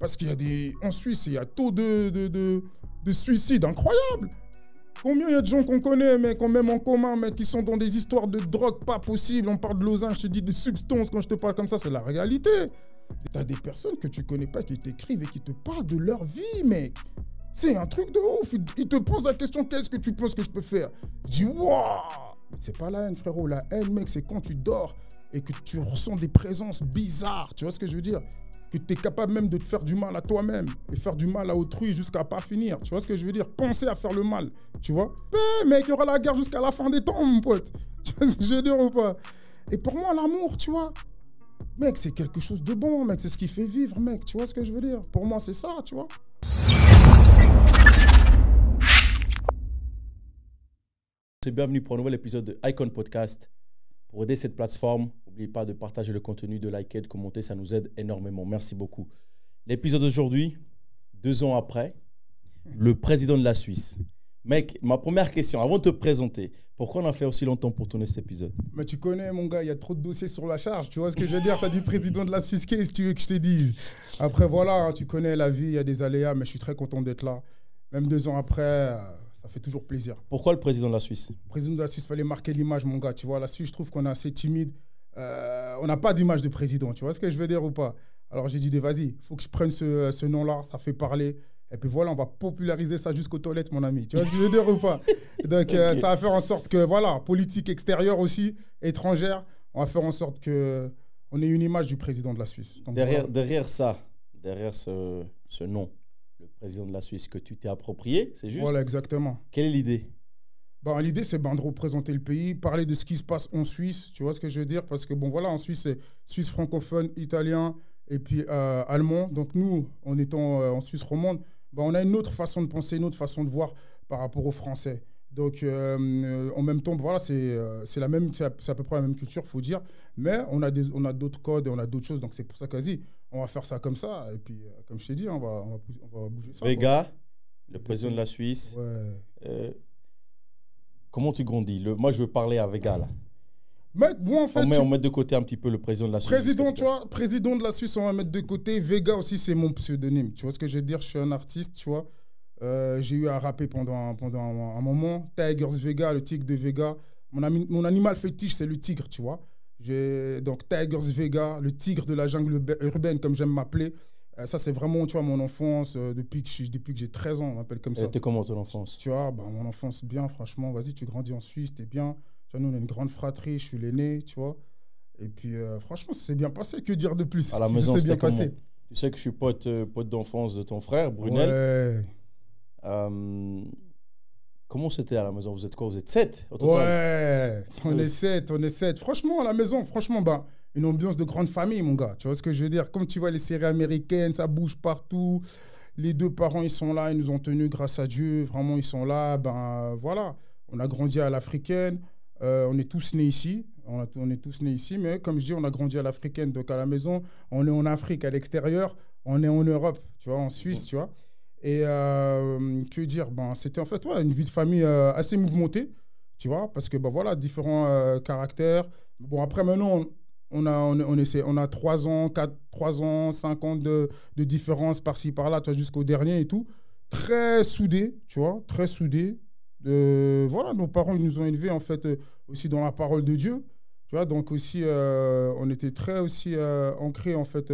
parce qu'il y a en Suisse, il y a taux de suicides incroyables. Combien il y a de gens qu'on connaît, mec, qu'on met en commun, mec, qui sont dans des histoires de drogue pas possibles. On parle de Lausanne, je te dis de substances, quand je te parle comme ça, c'est la réalité. T'as des personnes que tu connais pas qui t'écrivent et qui te parlent de leur vie, mec. C'est un truc de ouf. Ils te posent la question, qu'est-ce que tu penses que je peux faire? Je dis, waouh! Mais c'est pas la haine, frérot. La haine, mec, c'est quand tu dors et que tu ressens des présences bizarres. Tu vois ce que je veux dire? Que tu es capable même de te faire du mal à toi-même et faire du mal à autrui jusqu'à pas finir. Tu vois ce que je veux dire? Penser à faire le mal, tu vois? Mec, il y aura la guerre jusqu'à la fin des temps, mon pote. Tu vois ce que je veux dire ou pas? Et pour moi, l'amour, tu vois, mec, c'est quelque chose de bon, mec. C'est ce qui fait vivre, mec. Tu vois ce que je veux dire? Pour moi, c'est ça, tu vois? Bienvenue pour un nouvel épisode de Icon Podcast. Pour aider cette plateforme, n'oubliez pas de partager le contenu, de liker, de commenter, ça nous aide énormément. Merci beaucoup. L'épisode d'aujourd'hui, 2 ans après, le président de la Suisse. Mec, ma première question, avant de te présenter, pourquoi on a fait aussi longtemps pour tourner cet épisode? Mais tu connais, mon gars, il y a trop de dossiers sur la charge. Tu vois ce que je veux dire? Tu as dit président de la Suisse, qu'est-ce que tu veux que je te dise? Après, voilà, tu connais la vie, il y a des aléas, mais je suis très content d'être là. Même 2 ans après, ça fait toujours plaisir. Pourquoi le président de la Suisse? Le président de la Suisse, il fallait marquer l'image, mon gars. Tu vois, la Suisse, je trouve qu'on est assez timide. On n'a pas d'image de président. Tu vois ce que je veux dire ou pas? Alors, j'ai dit, vas-y, il faut que je prenne ce nom-là. Ça fait parler. Et puis voilà, on va populariser ça jusqu'aux toilettes, mon ami. Tu vois ce que je veux dire ou pas? Donc, okay. Ça va faire en sorte que, voilà, politique extérieure aussi, étrangère, on va faire en sorte qu'on ait une image du président de la Suisse. Donc, derrière ce nom, le président de la Suisse que tu t'es approprié, c'est juste? Voilà, exactement. Quelle est l'idée? L'idée, c'est de représenter le pays, parler de ce qui se passe en Suisse, tu vois ce que je veux dire? Parce que, voilà, en Suisse, c'est Suisse francophone, italien et puis allemand. Donc, nous, en étant en Suisse romande, on a une autre façon de penser, une autre façon de voir par rapport aux Français. Donc, en même temps, voilà, c'est à peu près la même culture, il faut dire. Mais on a d'autres codes et on a d'autres choses. Donc, c'est pour ça qu'Asie, on va faire ça comme ça. Et puis, comme je t'ai dit, on va bouger ça. Vega, le président de la Suisse. Ouais. Comment tu grandis? Moi, je veux parler à Vega, là. Mec, bon, en fait, on met de côté un petit peu le président de la Suisse. Président de la Suisse, on va mettre de côté. Vega aussi, c'est mon pseudonyme. Tu vois ce que je veux dire? Je suis un artiste, tu vois. J'ai eu à rapper pendant un moment. Tigers Vega, le tigre de Vega. Mon animal fétiche, c'est le tigre, tu vois. Donc, Tigers Vega, le tigre de la jungle urbaine, comme j'aime m'appeler. Ça, c'est vraiment, tu vois, mon enfance. Depuis que j'ai 13 ans, on m'appelle comme ça. C'était comment ton enfance? Tu vois, mon enfance, bien, franchement. Vas-y, tu grandis en Suisse, t'es bien. Tu vois, nous, on a une grande fratrie, je suis l'aîné, tu vois. Et puis, franchement, ça s'est bien passé. Que dire de plus? À la maison, c'était bien passé. Tu sais que je suis pote d'enfance de ton frère, Brunel. Ouais. Comment c'était à la maison? Vous êtes quoi? Vous êtes 7 au total? Ouais, on est 7. Franchement, à la maison, une ambiance de grande famille, mon gars. Tu vois ce que je veux dire? Comme tu vois les séries américaines, ça bouge partout. Les 2 parents, ils sont là, ils nous ont tenus grâce à Dieu. Vraiment, ils sont là. Voilà. On a grandi à l'africaine. On est tous nés ici. On est tous nés ici. Mais comme je dis, on a grandi à l'africaine. Donc, à la maison, on est en Afrique. À l'extérieur, on est en Europe, tu vois, en Suisse, tu vois. Et que dire? C'était en fait une vie de famille assez mouvementée, tu vois, parce que voilà, différents caractères. Bon, après, maintenant, on a 3 ans, 5 ans de différence par-ci, par-là, tu vois, jusqu'au dernier et tout. Très soudés, tu vois, très soudés. Voilà, nos parents, ils nous ont élevés, en fait, aussi dans la parole de Dieu, tu vois. Donc aussi, on était très aussi ancrés, en fait,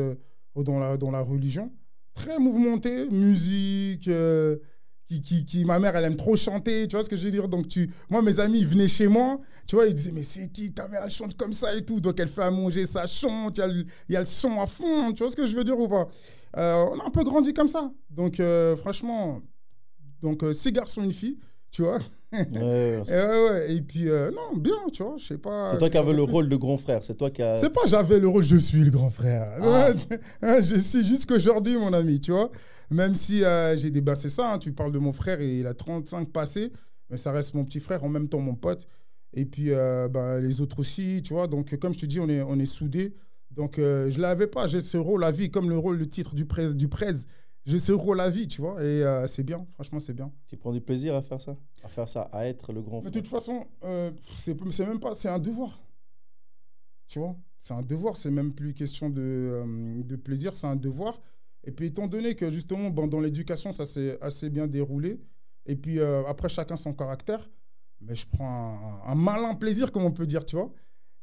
dans la religion. Très mouvementé, musique, ma mère, elle aime trop chanter, tu vois ce que je veux dire? Donc, moi, mes amis, ils venaient chez moi, tu vois, ils disaient, mais c'est qui? Ta mère, elle chante comme ça et tout. Donc, elle fait à manger, ça chante, il y a le son à fond, tu vois ce que je veux dire ou pas? On a un peu grandi comme ça. Donc, franchement, 6 garçons, une fille, tu vois. Ouais. Et puis, non, bien, tu vois, je sais pas. C'est toi qui avais le rôle de grand frère, c'est toi qui as... C'est pas j'avais le rôle, je suis le grand frère. Je suis jusqu'aujourd'hui, mon ami, tu vois. Même si j'ai débassé ça, hein, tu parles de mon frère et il a 35 passés, mais ça reste mon petit frère, en même temps mon pote. Et puis, les autres aussi, tu vois. Donc, comme je te dis, on est soudés. Donc, je l'avais pas, j'ai ce rôle à vie, comme le titre du presse. J'ai ce rôle à vie, tu vois, et c'est bien, franchement, c'est bien. Tu prends du plaisir à faire ça, à être le grand frère? Mais de toute façon, c'est même pas, c'est un devoir, tu vois, c'est un devoir, c'est même plus question de plaisir, c'est un devoir. Et puis, étant donné que justement, dans l'éducation, ça s'est assez bien déroulé, et puis après, chacun son caractère, mais je prends un malin plaisir, comme on peut dire, tu vois.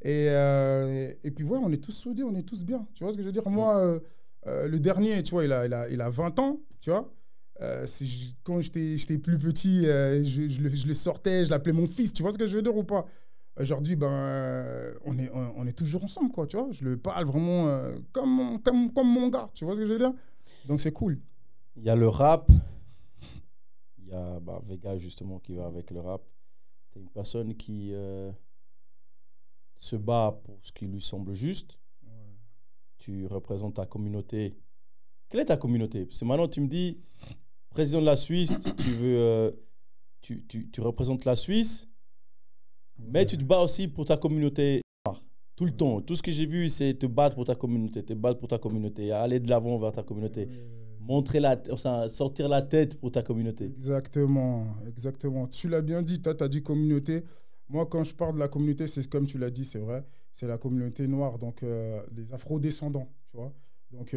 Et puis, ouais, on est tous soudés, on est tous bien. Tu vois ce que je veux dire? Moi, le dernier, tu vois, il a 20 ans, tu vois. Quand j'étais plus petit, je le sortais, je l'appelais mon fils, tu vois ce que je veux dire ou pas? Aujourd'hui, on est toujours ensemble, quoi, tu vois. Je le parle vraiment comme mon gars, tu vois ce que je veux dire? Donc, c'est cool. Il y a le rap, il y a Vega, justement, qui va avec le rap. Tu es une personne qui se bat pour ce qui lui semble juste. Ouais. Tu représentes ta communauté. Quelle est ta communauté? Parce que maintenant, tu me dis, président de la Suisse, tu veux, tu représentes la Suisse, mais tu te bats aussi pour ta communauté. Tout le temps. Tout ce que j'ai vu, c'est te battre pour ta communauté, aller de l'avant vers ta communauté, sortir la tête pour ta communauté. Exactement, exactement. Tu l'as bien dit, tu as dit communauté. Moi, quand je parle de la communauté, c'est comme tu l'as dit, c'est vrai, c'est la communauté noire, donc les afro-descendants, tu vois. Donc,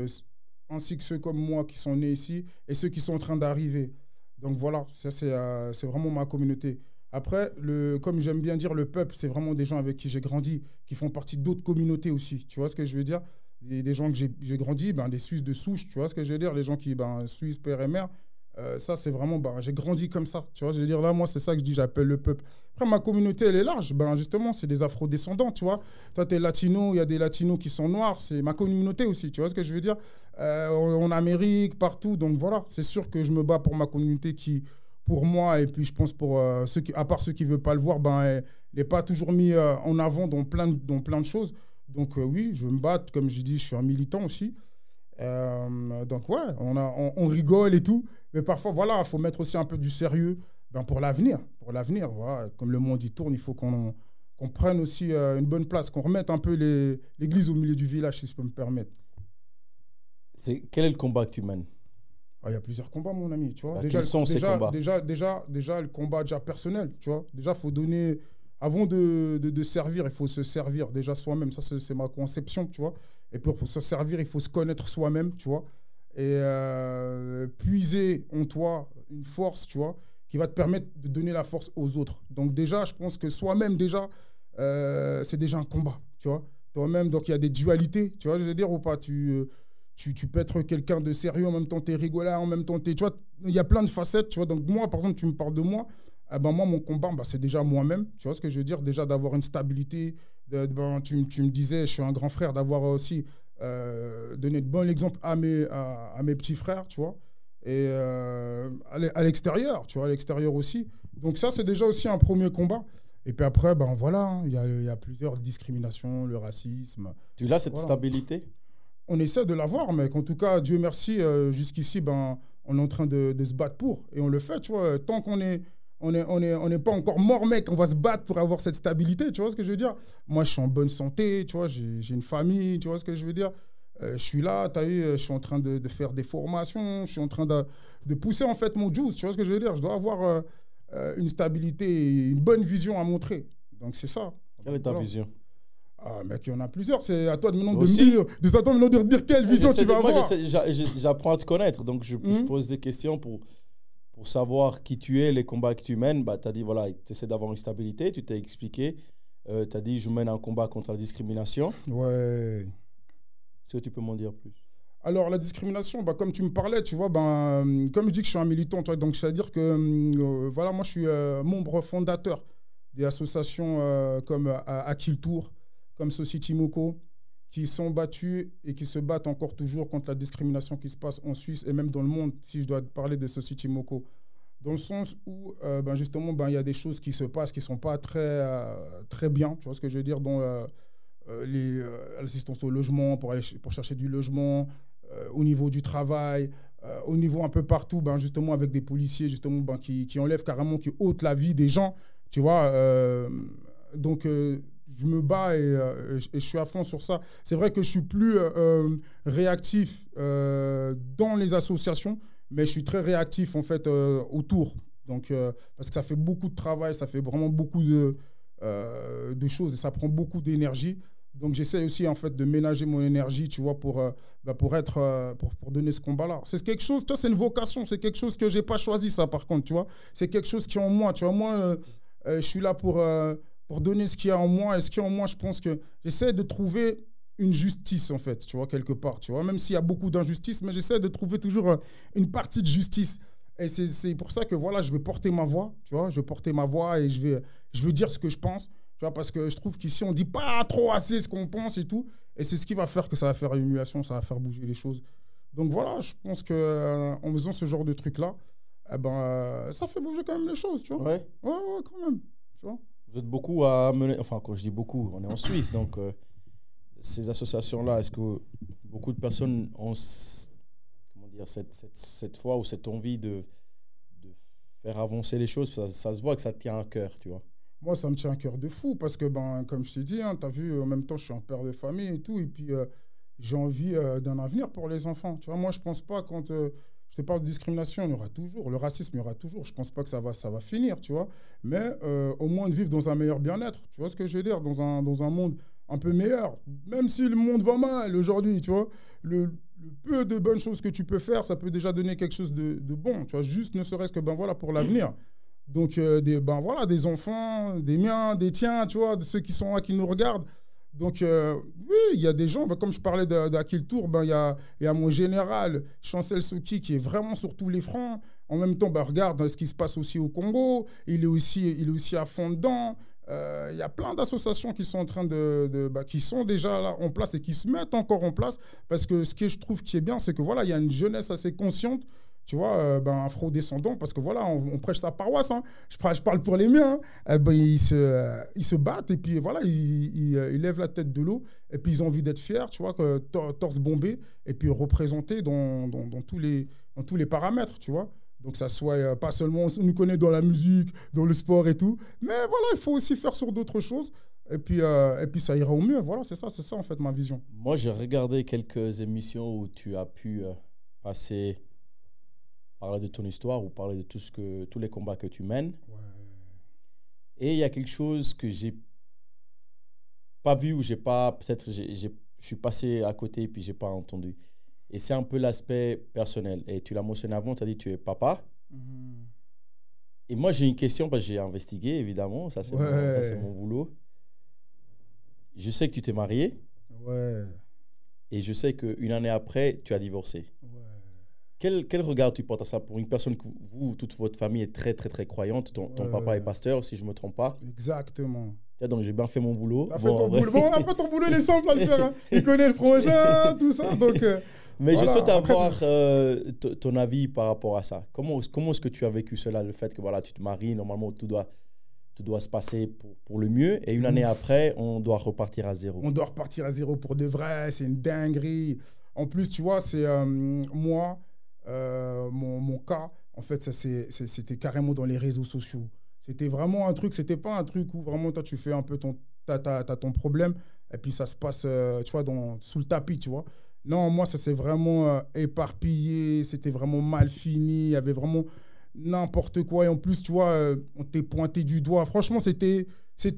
ainsi que ceux comme moi qui sont nés ici et ceux qui sont en train d'arriver. Donc voilà, ça c'est vraiment ma communauté. Après, comme j'aime bien dire, le peuple, c'est vraiment des gens avec qui j'ai grandi, qui font partie d'autres communautés aussi. Tu vois ce que je veux dire? Des gens que j'ai grandi, des Suisses de souche, tu vois ce que je veux dire? Les gens qui, Suisses, père et mère, ça c'est vraiment, j'ai grandi comme ça. Tu vois, je veux dire, là, moi, c'est ça que je dis, j'appelle le peuple. Après, ma communauté, elle est large. Justement, c'est des afro-descendants, tu vois. Toi, tu es latino, il y a des latinos qui sont noirs. C'est ma communauté aussi, tu vois ce que je veux dire? En Amérique, partout. Donc voilà, c'est sûr que je me bats pour ma communauté qui, pour moi, et puis je pense pour ceux qui, à part ceux qui ne veulent pas le voir, elle n'est pas toujours mis en avant dans plein de choses. Donc oui, je veux me battre. Comme je dis, je suis un militant aussi. Donc ouais, on rigole et tout. Mais parfois, voilà, il faut mettre aussi un peu du sérieux pour l'avenir. Pour l'avenir, voilà. Comme le monde y tourne, il faut qu'on prenne aussi une bonne place, qu'on remette un peu l'église au milieu du village, si je peux me permettre. Quel est le combat que tu mènes? Il y a plusieurs combats, mon ami, tu vois. Quels sont ces combats? Déjà, le combat déjà personnel, tu vois. Déjà, il faut donner... Avant de servir, il faut se servir déjà soi-même. Ça, c'est ma conception, tu vois. Et pour se servir, il faut se connaître soi-même, tu vois. Et puiser en toi une force, tu vois, qui va te permettre de donner la force aux autres. Donc déjà, je pense que soi-même, déjà, c'est déjà un combat, tu vois. Toi-même, donc il y a des dualités, tu vois, je veux dire, ou pas. Tu peux être quelqu'un de sérieux, en même temps, tu es rigolard, en même temps, tu vois, il y a plein de facettes, tu vois. Donc moi, par exemple, tu me parles de moi, moi, mon combat, c'est déjà moi-même, tu vois ce que je veux dire, déjà d'avoir une stabilité. Tu me disais, je suis un grand frère, d'avoir aussi donné de bon exemple à mes petits frères, tu vois, et à l'extérieur, tu vois, à l'extérieur aussi. Donc ça, c'est déjà aussi un premier combat. Et puis après, voilà, il y a plusieurs discriminations, le racisme. Tu as cette stabilité? On essaie de l'avoir, mais en tout cas, Dieu merci, jusqu'ici, on est en train de se battre pour. Et on le fait, tu vois. Tant qu'on n'est pas encore mort, mec, on va se battre pour avoir cette stabilité, tu vois ce que je veux dire? Moi, je suis en bonne santé, tu vois, j'ai une famille, tu vois ce que je veux dire? Je suis là, tu as vu, je suis en train de faire des formations, je suis en train de pousser, en fait, mon juice, tu vois ce que je veux dire? Je dois avoir une stabilité et une bonne vision à montrer. Donc, c'est ça. Quelle est ta vision? Ah, mec, il y en a plusieurs. C'est à toi de maintenant de dire quelle vision tu vas avoir. J'apprends à te connaître. Donc, je pose des questions pour savoir qui tu es, les combats que tu mènes. Tu as dit, voilà, tu essaies d'avoir une stabilité. Tu t'es expliqué. Tu as dit, je mène un combat contre la discrimination. Ouais. Est-ce que tu peux m'en dire plus? Alors, la discrimination, comme tu me parlais, tu vois, comme je dis que je suis un militant, tu vois, donc c'est-à-dire que, voilà, moi, je suis membre fondateur des associations comme Akiltour, comme Society Moko, qui sont battus et qui se battent encore toujours contre la discrimination qui se passe en Suisse et même dans le monde, si je dois parler de Society Moko. Dans le sens où, justement, il y a des choses qui se passent qui ne sont pas très bien, tu vois ce que je veux dire, dans l'assistance au logement, pour chercher du logement, au niveau du travail, au niveau un peu partout, justement, avec des policiers justement, qui enlèvent carrément, qui ôtent la vie des gens, tu vois. Donc, je me bats et je suis à fond sur ça. C'est vrai que je suis plus réactif dans les associations, mais je suis très réactif en fait autour. Donc, parce que ça fait beaucoup de travail, ça fait vraiment beaucoup de choses et ça prend beaucoup d'énergie. Donc, j'essaie aussi, en fait, de ménager mon énergie, tu vois, pour donner ce combat-là. C'est quelque chose, toi, c'est une vocation. C'est quelque chose que je n'ai pas choisi, ça, par contre, tu vois. C'est quelque chose qui est en moi, tu vois. Moi, je suis là pour donner ce qu'il y a en moi. Et ce qu'il y a en moi, je pense que j'essaie de trouver une justice, en fait, tu vois, quelque part, tu vois. Même s'il y a beaucoup d'injustice, mais j'essaie de trouver toujours une partie de justice. Et c'est pour ça que, voilà, je vais porter ma voix, tu vois. Je vais porter ma voix et je veux dire ce que je pense. Tu vois, parce que je trouve qu'ici, on ne dit pas trop assez ce qu'on pense et tout. Et c'est ce qui va faire que ça va faire l'émulation, ça va faire bouger les choses. Donc voilà, je pense qu'en faisant ce genre de truc-là, ça fait bouger quand même les choses, tu vois. Ouais. Ouais, quand même. Tu vois. Vous êtes beaucoup à mener, enfin quand je dis beaucoup, on est en Suisse, donc ces associations-là, est-ce que beaucoup de personnes ont comment dire, cette foi ou cette envie de faire avancer les choses? Ça se voit que ça te tient à cœur, tu vois. Moi, ça me tient à cœur de fou parce que, comme je t'ai dit, hein, tu as vu, en même temps, je suis un père de famille et tout. Et puis, j'ai envie d'un avenir pour les enfants. Tu vois, moi, je pense pas, quand je te parle de discrimination, il y aura toujours. Le racisme, il y aura toujours. Je pense pas que ça va finir, tu vois. Mais au moins de vivre dans un meilleur bien-être. Tu vois ce que je veux dire? Dans un monde un peu meilleur. Même si le monde va mal aujourd'hui, tu vois. Le peu de bonnes choses que tu peux faire, ça peut déjà donner quelque chose de bon. Tu vois, juste ne serait-ce que, voilà, pour l'avenir. Donc, des enfants, des miens, des tiens, tu vois, de ceux qui sont là, qui nous regardent. Donc, oui, il y a des gens, comme je parlais d'Akil Tour, il y a mon général, Chancel Souki, qui est vraiment sur tous les fronts. En même temps, regarde ce qui se passe aussi au Congo. Il est aussi à fond dedans. Il y a plein d'associations qui sont en train qui sont déjà là en place et qui se mettent encore en place. Parce que ce que je trouve qui est bien, c'est que voilà, il y a une jeunesse assez consciente. Tu vois, afro-descendants, parce que voilà, on prêche sa paroisse, hein. Je parle pour les miens, hein. Ils se battent et puis voilà, ils lèvent la tête de l'eau et puis ils ont envie d'être fiers, tu vois, torse bombé et puis représentés dans tous les paramètres, tu vois. Donc ça soit pas seulement, on nous connaît dans la musique, dans le sport et tout, mais voilà, il faut aussi faire sur d'autres choses et puis ça ira au mieux. Voilà, c'est ça en fait ma vision. Moi, j'ai regardé quelques émissions où tu as pu parler de ton histoire ou parler de tous les combats que tu mènes. Ouais. Et il y a quelque chose que j'ai pas vu ou peut-être je suis passé à côté et puis j'ai pas entendu. Et c'est un peu l'aspect personnel. Et tu l'as mentionné avant, tu as dit que tu es papa. Mm-hmm. Et moi, j'ai une question parce que j'ai investigué, évidemment. Ça, c'est mon boulot. Je sais que tu t'es marié. Ouais. Et je sais qu'une année après, tu as divorcé. Ouais. Quel regard tu portes à ça pour une personne que vous, toute votre famille est très, très, très croyante? Ton papa est pasteur, si je ne me trompe pas. Exactement. Donc, j'ai bien fait mon boulot. T'as fait ton boulot. Bon, après, ton boulot, il est simple à le faire. Hein. Il connaît le frangin, tout ça. Donc, mais voilà. Je souhaite avoir ton avis par rapport à ça. Comment est-ce que tu as vécu cela, le fait que voilà, tu te maries, normalement, tout doit se passer pour le mieux. Et une année après, on doit repartir à zéro. On doit repartir à zéro pour de vrai. C'est une dinguerie. En plus, tu vois, c'est moi, mon cas, en fait, c'était carrément dans les réseaux sociaux. C'était vraiment un truc, c'était pas un truc où vraiment toi tu fais un peu t'as ton problème et puis ça se passe, tu vois, sous le tapis, tu vois. Non, moi, ça s'est vraiment éparpillé, c'était vraiment mal fini, il y avait vraiment n'importe quoi. Et en plus, tu vois, on t'est pointé du doigt. Franchement, c'était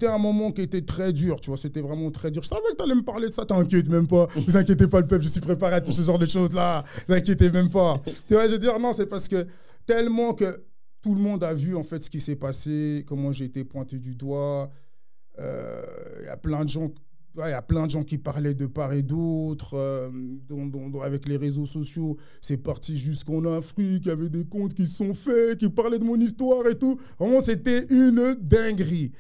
un moment qui était très dur, tu vois, c'était vraiment très dur. Je savais que tu allais me parler de ça, t'inquiète même pas. Vous inquiétez pas, le peuple, je suis préparé à tout ce genre de choses-là. Vous inquiétez même pas. Tu vois, je veux dire, non, c'est parce que tellement que tout le monde a vu en fait ce qui s'est passé, comment j'ai été pointé du doigt. Il y a plein de gens. Il y a plein de gens qui parlaient de part et d'autre, avec les réseaux sociaux. C'est parti jusqu'en Afrique, il y avait des comptes qui se sont faits, qui parlaient de mon histoire et tout. Vraiment, c'était une dinguerie.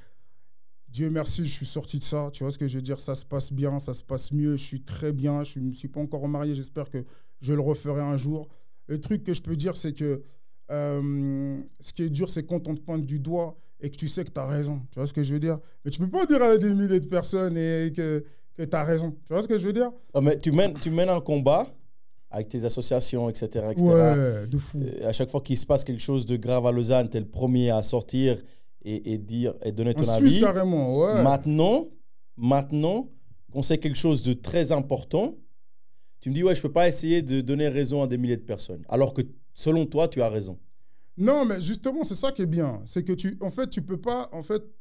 Dieu merci, je suis sorti de ça. Tu vois ce que je veux dire? Ça se passe bien, ça se passe mieux. Je suis très bien. Je ne me suis pas encore marié. J'espère que je le referai un jour. Le truc que je peux dire, c'est que ce qui est dur, c'est quand on te pointe du doigt et que tu sais que tu as raison. Tu vois ce que je veux dire? Mais tu ne peux pas dire à des milliers de personnes que tu as raison. Tu vois ce que je veux dire? Ah, mais tu mènes un combat avec tes associations, etc. Ouais, de fou. À chaque fois qu'il se passe quelque chose de grave à Lausanne, tu es le premier à sortir et donner ton avis. Suisse, carrément, ouais. Maintenant, qu'on sait quelque chose de très important, tu me dis, ouais, je ne peux pas essayer de donner raison à des milliers de personnes. Alors que, selon toi, tu as raison. Non, mais justement, c'est ça qui est bien. C'est que en fait, tu peux pas,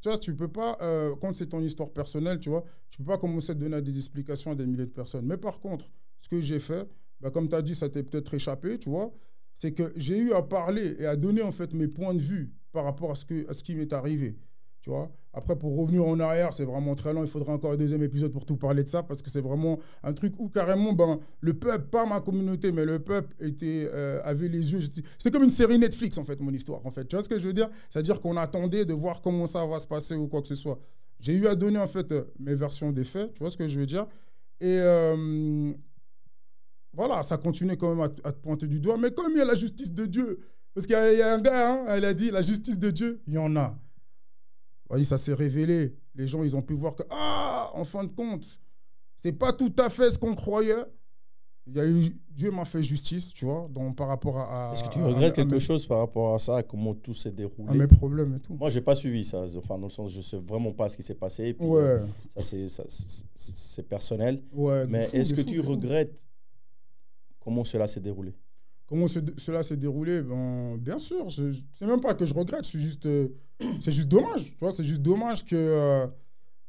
tu vois, tu peux pas, quand c'est ton histoire personnelle, tu vois, tu peux pas commencer à donner des explications à des milliers de personnes. Mais par contre, ce que j'ai fait, bah, comme tu as dit, ça t'est peut-être échappé, tu vois, c'est que j'ai eu à parler et à donner, en fait, mes points de vue par rapport à ce qui m'est arrivé, tu vois. Après, pour revenir en arrière, c'est vraiment très long. Il faudra encore un deuxième épisode pour tout parler de ça, parce que c'est vraiment un truc où carrément, ben, le peuple, pas ma communauté, mais le peuple avait les yeux. C'était comme une série Netflix, en fait, mon histoire, en fait. Tu vois ce que je veux dire? C'est-à-dire qu'on attendait de voir comment ça va se passer ou quoi que ce soit. J'ai eu à donner, en fait, mes versions des faits. Tu vois ce que je veux dire? Et voilà, ça continuait quand même à te pointer du doigt. Mais comme il y a la justice de Dieu, parce qu'il y a un gars, hein, elle a dit, la justice de Dieu, il y en a. Voyez, ça s'est révélé. Les gens, ils ont pu voir que, en fin de compte, c'est pas tout à fait ce qu'on croyait. Dieu m'a fait justice, tu vois, donc par rapport Est-ce que tu regrettes quelque chose par rapport à ça, comment tout s'est déroulé? À mes problèmes et tout. Moi, j'ai pas suivi ça. Enfin, dans le sens, je sais vraiment pas ce qui s'est passé. Puis, ouais. Ça, c'est personnel. Ouais, mais est-ce que tu regrettes comment cela s'est déroulé? Comment cela s'est déroulé? Ben, bien sûr, c'est même pas que je regrette, c'est juste dommage. Tu vois, c'est juste dommage que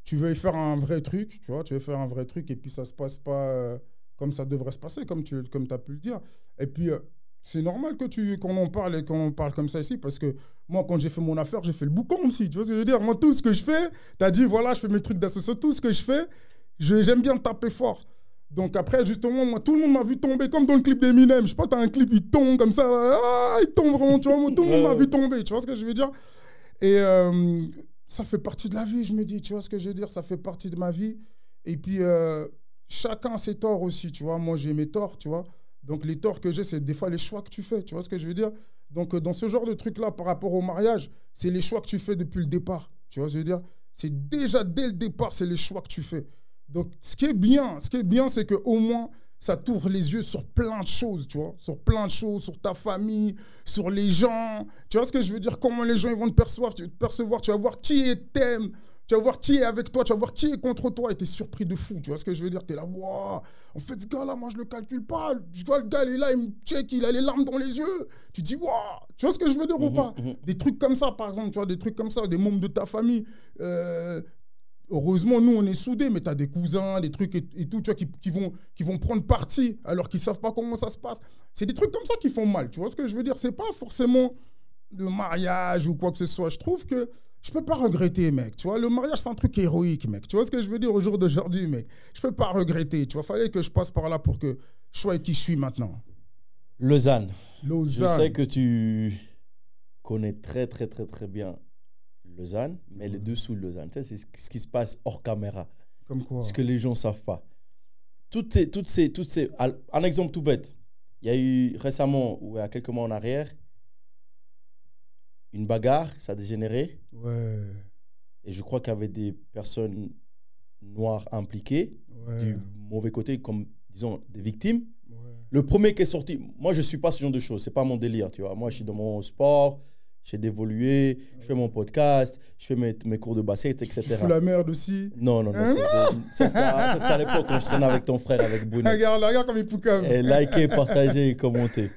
tu veuilles faire un vrai truc, tu vois, tu veux faire un vrai truc et puis ça se passe pas comme ça devrait se passer, comme tu as pu le dire. Et puis, c'est normal qu'on en parle et qu'on en parle comme ça ici, parce que moi, quand j'ai fait mon affaire, j'ai fait le boucan aussi, tu vois ce que je veux dire? Moi, tout ce que je fais, tu as dit, voilà, je fais mes trucs d'association, tout ce que je fais, j'aime bien taper fort. Donc après, justement, moi, tout le monde m'a vu tomber, comme dans le clip d'Eminem. Je sais pas, t'as un clip, il tombe comme ça. Il tombe vraiment, tu vois. Moi, tout le monde m'a vu tomber, tu vois ce que je veux dire? Et ça fait partie de la vie, je me dis, tu vois ce que je veux dire? Ça fait partie de ma vie. Et puis, chacun a ses torts aussi, tu vois. Moi, j'ai mes torts, tu vois. Donc, les torts que j'ai, c'est des fois les choix que tu fais, tu vois ce que je veux dire? Donc, dans ce genre de truc-là, par rapport au mariage, c'est les choix que tu fais depuis le départ, tu vois ce que je veux dire? C'est déjà, dès le départ, c'est les choix que tu fais. Donc, ce qui est bien, c'est qu'au moins, ça t'ouvre les yeux sur plein de choses, tu vois, sur plein de choses, sur ta famille, sur les gens. Tu vois ce que je veux dire? Comment les gens ils vont te percevoir, tu vas voir qui t'aime, tu vas voir qui est avec toi, tu vas voir qui est contre toi et t'es surpris de fou. Tu vois ce que je veux dire? T'es là, waouh, en fait, ce gars-là, moi, je le calcule pas. Je vois le gars, il est là, il me check, il a les larmes dans les yeux. Tu dis, waouh, tu vois ce que je veux dire ou pas? Des trucs comme ça, par exemple, tu vois, des trucs comme ça, des membres de ta famille. Heureusement, nous, on est soudés, mais tu as des cousins, des trucs et tout, tu vois, qui vont prendre parti alors qu'ils ne savent pas comment ça se passe. C'est des trucs comme ça qui font mal, tu vois ce que je veux dire? C'est pas forcément le mariage ou quoi que ce soit. Je trouve que je peux pas regretter, mec, tu vois? Le mariage, c'est un truc héroïque, mec. Tu vois ce que je veux dire au jour d'aujourd'hui, mec? Je peux pas regretter, tu vois? Fallait que je passe par là pour que je sois qui je suis maintenant. Lausanne. Je sais que tu connais très, très, très, très bien Lausanne, mais le dessous de Lausanne, tu sais, c'est ce qui se passe hors caméra. Comme quoi? Ce que les gens ne savent pas. Toutes ces... Un exemple tout bête. Il y a eu récemment, ou il y a quelques mois en arrière, une bagarre, ça a dégénéré. Ouais. Et je crois qu'il y avait des personnes noires impliquées, du mauvais côté, comme, disons, des victimes. Ouais. Le premier qui est sorti, moi, je ne suis pas ce genre de choses. Ce n'est pas mon délire, tu vois. Moi, je suis dans mon sport. J'ai d'évoluer, je fais mon podcast, je fais mes cours de basket, etc. Tu fous la merde aussi? Non. Ça, c'était à l'époque quand je traînais avec ton frère, avec Bruno. Regarde comme il poucave. Et likez, partagez et commentez.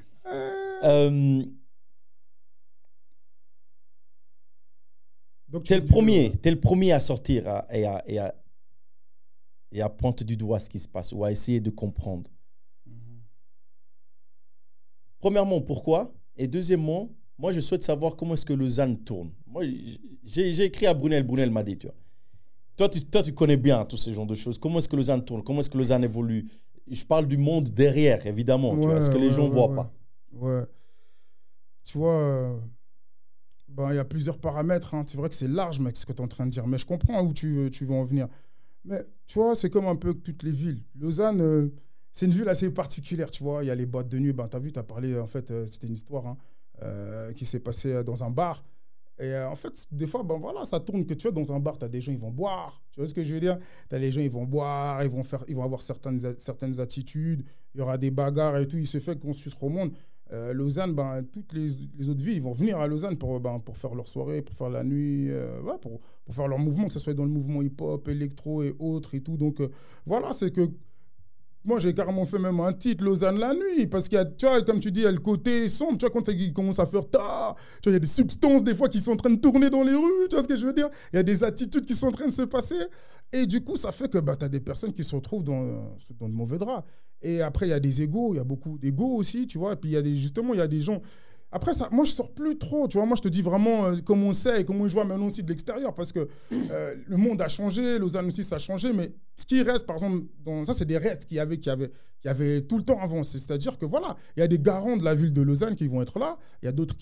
T'es le premier à sortir et à pointer du doigt ce qui se passe ou à essayer de comprendre. Premièrement, pourquoi? Et deuxièmement, moi, je souhaite savoir comment est-ce que Lausanne tourne. Moi, j'ai écrit à Brunel. Brunel m'a dit, tu vois. Toi, tu connais bien tous ces genres de choses. Comment est-ce que Lausanne tourne? Comment est-ce que Lausanne évolue? Je parle du monde derrière, évidemment. Tu vois, ce que les gens ne voient pas. Ouais. Tu vois, il y a plusieurs paramètres. Hein. C'est vrai que c'est large, mec, ce que tu es en train de dire. Mais je comprends où tu veux en venir. Mais tu vois, c'est comme un peu toutes les villes. Lausanne, c'est une ville assez particulière. Tu vois, il y a les boîtes de nuit. Tu as vu, tu as parlé, en fait, c'était une histoire. Hein. Qui s'est passé dans un bar. Et en fait, des fois, ça tourne que tu es dans un bar, tu as des gens, ils vont boire. Tu vois ce que je veux dire? Tu as les gens, ils vont boire, ils vont avoir certaines attitudes, il y aura des bagarres et tout. Il se fait qu'on se remonte. Lausanne, toutes les autres villes, ils vont venir à Lausanne pour faire leur soirée, pour faire la nuit, pour faire leur mouvement, que ce soit dans le mouvement hip-hop, électro et autres et tout. Donc, voilà, c'est que moi, j'ai carrément fait même un titre, Lausanne la nuit, parce qu'il y a, tu vois, comme tu dis, il y a le côté sombre, tu vois, quand il commence à faire tard, tu vois, il y a des substances, des fois, qui sont en train de tourner dans les rues, tu vois ce que je veux dire? Il y a des attitudes qui sont en train de se passer, et du coup, ça fait que bah, tu as des personnes qui se retrouvent dans de mauvais draps. Et après, il y a des égos, il y a beaucoup d'égos aussi, tu vois, et puis justement, il y a des gens... Après, ça, moi, je sors plus trop, tu vois. Moi, je te dis vraiment comment on sait et comment je vois maintenant aussi de l'extérieur, parce que le monde a changé, Lausanne aussi, ça a changé, mais ce qui reste, par exemple, ça, c'est des restes qu'il y avait tout le temps avant. C'est-à-dire que, voilà, il y a des garants de la ville de Lausanne qui vont être là, il y a d'autres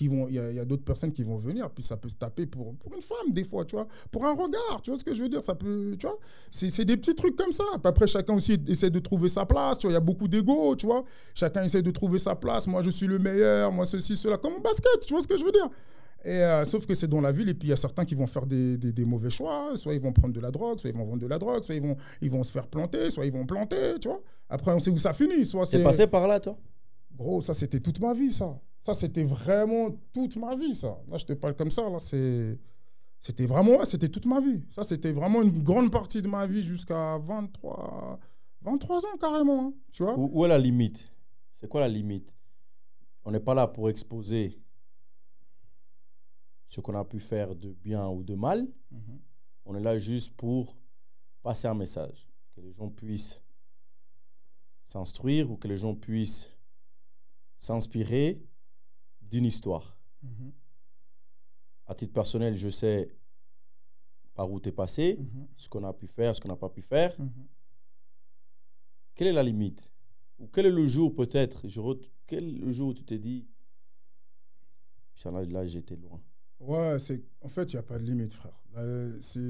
d'autres personnes qui vont venir, puis ça peut se taper pour une femme, des fois, tu vois, pour un regard, tu vois ce que je veux dire, ça peut, tu vois, c'est des petits trucs comme ça. Puis après, chacun aussi essaie de trouver sa place, tu vois, il y a beaucoup d'ego, tu vois, chacun essaie de trouver sa place, moi, je suis le meilleur, moi, ceci, cela, comme au basket, tu vois ce que je veux dire. Et, sauf que c'est dans la ville, et puis il y a certains qui vont faire des mauvais choix, soit ils vont prendre de la drogue, soit ils vont vendre de la drogue, soit ils vont se faire planter, soit ils vont planter, tu vois. Après, on sait où ça finit. Soit T'es passé par là, toi? Gros, ça, c'était toute ma vie, ça. Ça, c'était vraiment toute ma vie, ça. Là, je te parle comme ça, là, c'était vraiment, ouais, c'était toute ma vie. Ça, c'était vraiment une grande partie de ma vie jusqu'à 23 ans, carrément, hein, tu vois. Où est la limite? C'est quoi la limite? On n'est pas là pour exposer ce qu'on a pu faire de bien ou de mal. On est là juste pour passer un message, que les gens puissent s'instruire ou que les gens puissent s'inspirer d'une histoire. À titre personnel, je sais par où tu es passé, ce qu'on a pu faire, ce qu'on n'a pas pu faire. Quelle est la limite? Ou quel est le jour peut-être, quel est le jour où tu t'es dit, là j'étais loin? Ouais, en fait, il n'y a pas de limite, frère.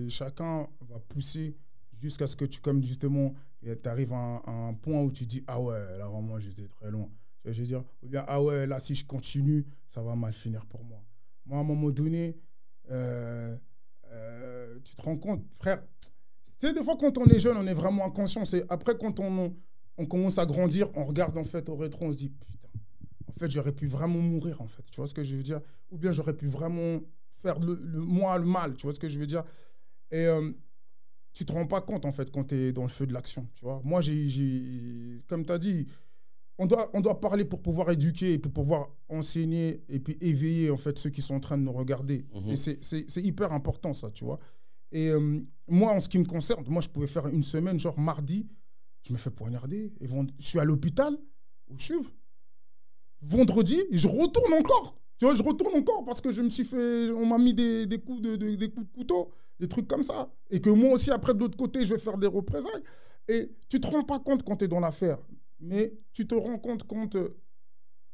Chacun va pousser jusqu'à ce que comme justement, tu arrives à un point où tu dis, ah ouais, là vraiment, j'étais très loin. Je veux dire, ou bien, ah ouais, là, si je continue, ça va mal finir pour moi. Moi, à un moment donné, tu te rends compte, frère, tu sais, des fois, quand on est jeune, on est vraiment inconscient. C'est après, quand on commence à grandir, on regarde en fait au rétro, on se dit, putain, en fait, j'aurais pu vraiment mourir, en fait. Tu vois ce que je veux dire? Ou bien j'aurais pu vraiment faire moi le mal, tu vois ce que je veux dire? Et tu te rends pas compte, en fait, quand tu es dans le feu de l'action, tu vois? Moi, comme tu as dit, on doit parler pour pouvoir éduquer et pour pouvoir enseigner et puis éveiller, en fait, ceux qui sont en train de nous regarder. Et c'est hyper important, ça, tu vois? Et moi, en ce qui me concerne, moi, je pouvais faire une semaine, genre mardi, je me fais poignarder. Et je suis à l'hôpital, au CHUV. Vendredi, je retourne encore. Tu vois, je retourne encore parce que on m'a mis des coups de couteau, des trucs comme ça. Et que moi aussi, après, de l'autre côté, je vais faire des représailles. Et tu te rends pas compte quand tu es dans l'affaire. Mais tu te rends compte quand...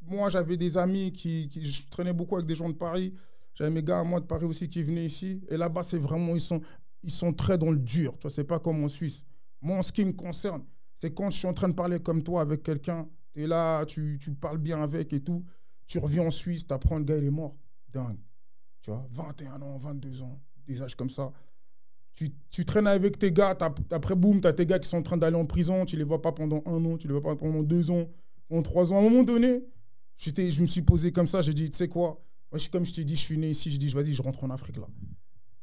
moi, j'avais des amis je traînais beaucoup avec des gens de Paris. J'avais mes gars à moi de Paris aussi qui venaient ici. Et là-bas, c'est vraiment... Ils sont très dans le dur. Tu vois, c'est pas comme en Suisse. Moi, en ce qui me concerne, c'est quand je suis en train de parler comme toi avec quelqu'un, tu es là, tu parles bien avec et tout, tu reviens en Suisse, tu apprends le gars, il est mort. Dingue. Tu vois, 21 ans, 22 ans, des âges comme ça. Tu traînes avec tes gars, après, boum, tu as tes gars qui sont en train d'aller en prison, tu les vois pas pendant 1 an, tu les vois pas pendant 2 ans, pendant 3 ans. À un moment donné, je me suis posé comme ça, j'ai dit, tu sais quoi, moi, comme je t'ai dit, je suis né ici, je dis, vas-y, je rentre en Afrique là.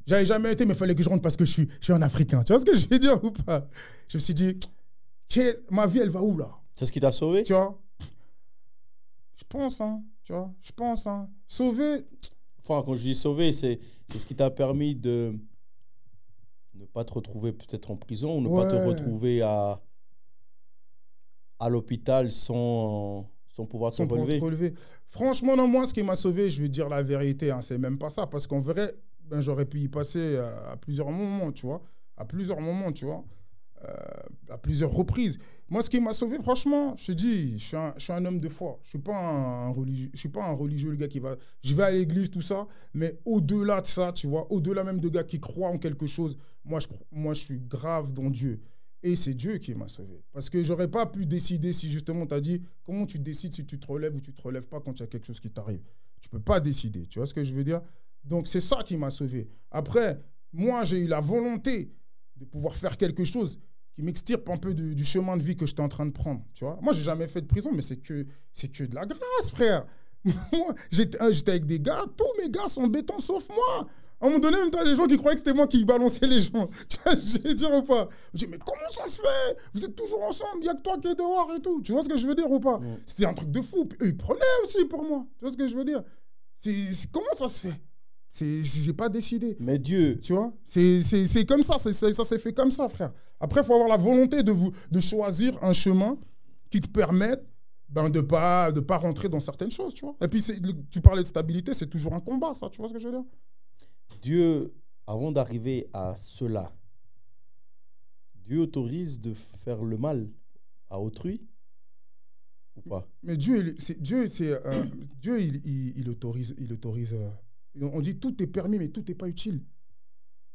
J'avais jamais été, mais il fallait que je rentre parce que je suis un Africain. Tu vois ce que je veux dire ou pas? Je me suis dit, ma vie, elle va où là? C'est ce qui t'a sauvé? Tu vois? Je pense, hein. Tu vois? Je pense, hein. Sauver. Enfin, quand je dis sauver, c'est ce qui t'a permis de ne pas te retrouver peut-être en prison ou ne pas te retrouver à l'hôpital sans pouvoir te relever. Franchement, non, moi, ce qui m'a sauvé, je vais dire la vérité, hein, c'est même pas ça. Parce qu'en vrai, j'aurais pu y passer à plusieurs moments, tu vois. À plusieurs moments, tu vois. À plusieurs reprises. Moi, ce qui m'a sauvé, franchement, je te dis, je suis un homme de foi. Je suis pas un religieux, le gars qui va... Je vais à l'église, tout ça, mais au-delà de ça, tu vois, au-delà même de gars qui croient en quelque chose, moi, je suis grave dans Dieu. Et c'est Dieu qui m'a sauvé. Parce que j'aurais pas pu décider si justement, tu as dit, comment tu décides si tu te relèves ou tu te relèves pas quand il y a quelque chose qui t'arrive. Tu peux pas décider, tu vois ce que je veux dire? Donc, c'est ça qui m'a sauvé. Après, moi, j'ai eu la volonté de pouvoir faire quelque chose qui m'extirpe un peu du chemin de vie que j'étais en train de prendre, tu vois. Moi, j'ai jamais fait de prison, mais c'est que de la grâce, frère. Moi, j'étais avec des gars, tous mes gars sont béton sauf moi. À un moment donné, même t'as des gens qui croyaient que c'était moi qui balançais les gens. Tu vois, je vais dire ou pas? Je dis, mais comment ça se fait? Vous êtes toujours ensemble, il n'y a que toi qui es dehors et tout. Tu vois ce que je veux dire ou pas? C'était un truc de fou. Puis eux, ils prenaient aussi pour moi. Tu vois ce que je veux dire? Comment ça se fait? J'ai pas décidé. Mais Dieu. Tu vois? C'est comme ça. Ça s'est fait comme ça, frère. Après, il faut avoir la volonté de choisir un chemin qui te permette de pas rentrer dans certaines choses, tu vois. Et puis, tu parlais de stabilité, c'est toujours un combat, ça. Tu vois ce que je veux dire? Dieu, avant d'arriver à cela, Dieu autorise de faire le mal à autrui ou pas? Mais Dieu, il autorise. On dit tout est permis, mais tout n'est pas utile.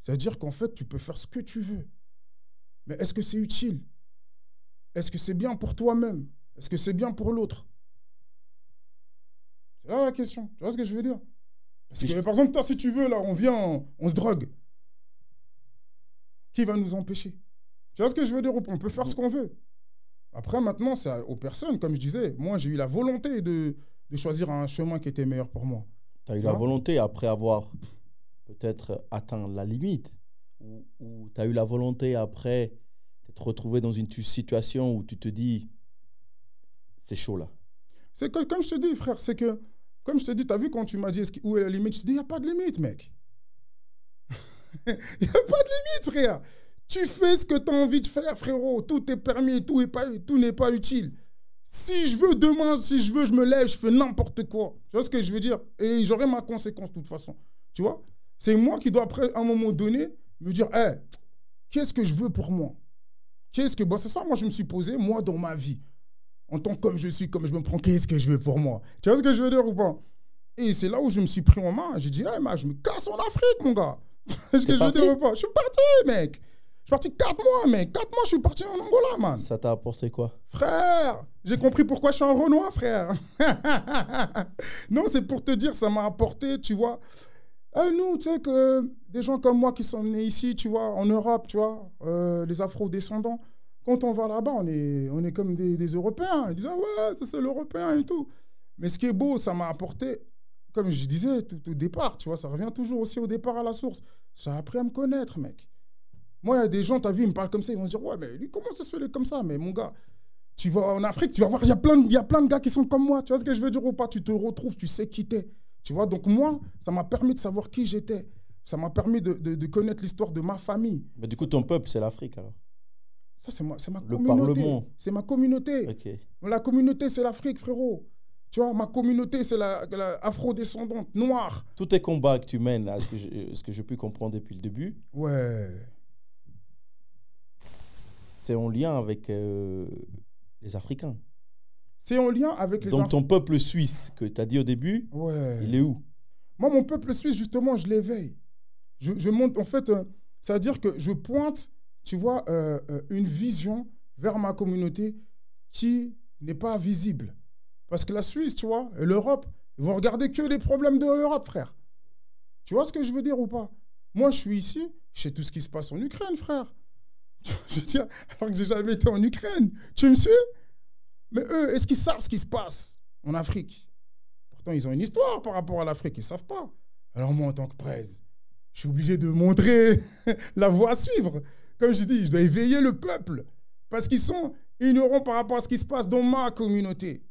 C'est-à-dire qu'en fait, tu peux faire ce que tu veux. Mais est-ce que c'est utile? Est-ce que c'est bien pour toi-même? Est-ce que c'est bien pour l'autre? C'est là la question. Tu vois ce que je veux dire? Parce que, par exemple, toi, si tu veux, là, on vient, on se drogue. Qui va nous empêcher? Tu vois ce que je veux dire? On peut faire ce qu'on veut. Après, maintenant, c'est aux personnes. Comme je disais, moi, j'ai eu la volonté de choisir un chemin qui était meilleur pour moi. Tu as eu la volonté après avoir peut-être atteint la limite? Ou tu as eu la volonté après t'être retrouvé dans une situation où tu te dis, c'est chaud là? C'est comme je te dis, frère, c'est que, comme je te dis, tu as vu quand tu m'as dit où est la limite? Je te dis, il n'y a pas de limite, mec. Il n'y a pas de limite, frère. Tu fais ce que tu as envie de faire, frérot. Tout est permis, tout n'est pas utile. Si je veux demain, je me lève, je fais n'importe quoi. Tu vois ce que je veux dire? Et j'aurai ma conséquence de toute façon. Tu vois? C'est moi qui dois, après, à un moment donné, me dire, hey, qu'est-ce que je veux pour moi? C'est ça, moi, je me suis posé, moi, dans ma vie. En tant que comme je suis, comme je me prends, qu'est-ce que je veux pour moi? Tu vois ce que je veux dire ou pas? Et c'est là où je me suis pris en main. J'ai dit, hey, je me casse en Afrique, mon gars. Est-ce que je veux dire ou pas? Je suis parti, mec. Je suis parti 4 mois, mec. 4 mois, je suis parti en Angola, man. Ça t'a apporté quoi? Frère, j'ai compris pourquoi je suis un Renoir, frère. Non, c'est pour te dire, ça m'a apporté, tu vois. Nous, tu sais que des gens comme moi qui sont nés ici, tu vois, en Europe, tu vois, les Afro-descendants, quand on va là-bas, on est comme des Européens. Ils disent, ah ouais, ça c'est l'Européen et tout. Mais ce qui est beau, ça m'a apporté, comme je disais tout au départ, tu vois, ça revient toujours aussi au départ à la source. Ça a appris à me connaître, mec. Moi, il y a des gens, tu as vu, ils me parlent comme ça, ils vont se dire, ouais, mais lui, comment ça se fait comme ça? Mais mon gars, tu vas en Afrique, tu vas voir, il y a plein de gars qui sont comme moi. Tu vois ce que je veux dire ou pas? Tu te retrouves, tu sais qui t'es. Tu vois, donc moi, ça m'a permis de savoir qui j'étais. Ça m'a permis de connaître l'histoire de ma famille. Mais du coup, ton peuple, c'est l'Afrique alors? Ça, c'est ma Le communauté. Parlement. C'est ma communauté. Okay. La communauté, c'est l'Afrique, frérot. Tu vois, ma communauté, c'est la afro-descendante, noire. Tous tes combats que tu mènes, là, ce que j'ai pu comprendre depuis le début, ouais, c'est en lien avec les Africains. C'est en lien avec les Donc ton peuple suisse que tu as dit au début, ouais. Il est où? Moi, mon peuple suisse, justement, je l'éveille. Je monte, en fait, c'est-à-dire que je pointe, tu vois, une vision vers ma communauté qui n'est pas visible. Parce que la Suisse, tu vois, et l'Europe, ils vont regarder que les problèmes de l'Europe, frère. Tu vois ce que je veux dire ou pas? Moi, je suis ici, je sais tout ce qui se passe en Ukraine, frère. Je veux dire, alors que j'ai jamais été en Ukraine. Tu me suis? Mais eux, est-ce qu'ils savent ce qui se passe en Afrique? Pourtant, ils ont une histoire par rapport à l'Afrique, ils ne savent pas. Alors moi, en tant que presse, je suis obligé de montrer la voie à suivre. Comme je dis, je dois éveiller le peuple. Parce qu'ils sont ignorants par rapport à ce qui se passe dans ma communauté.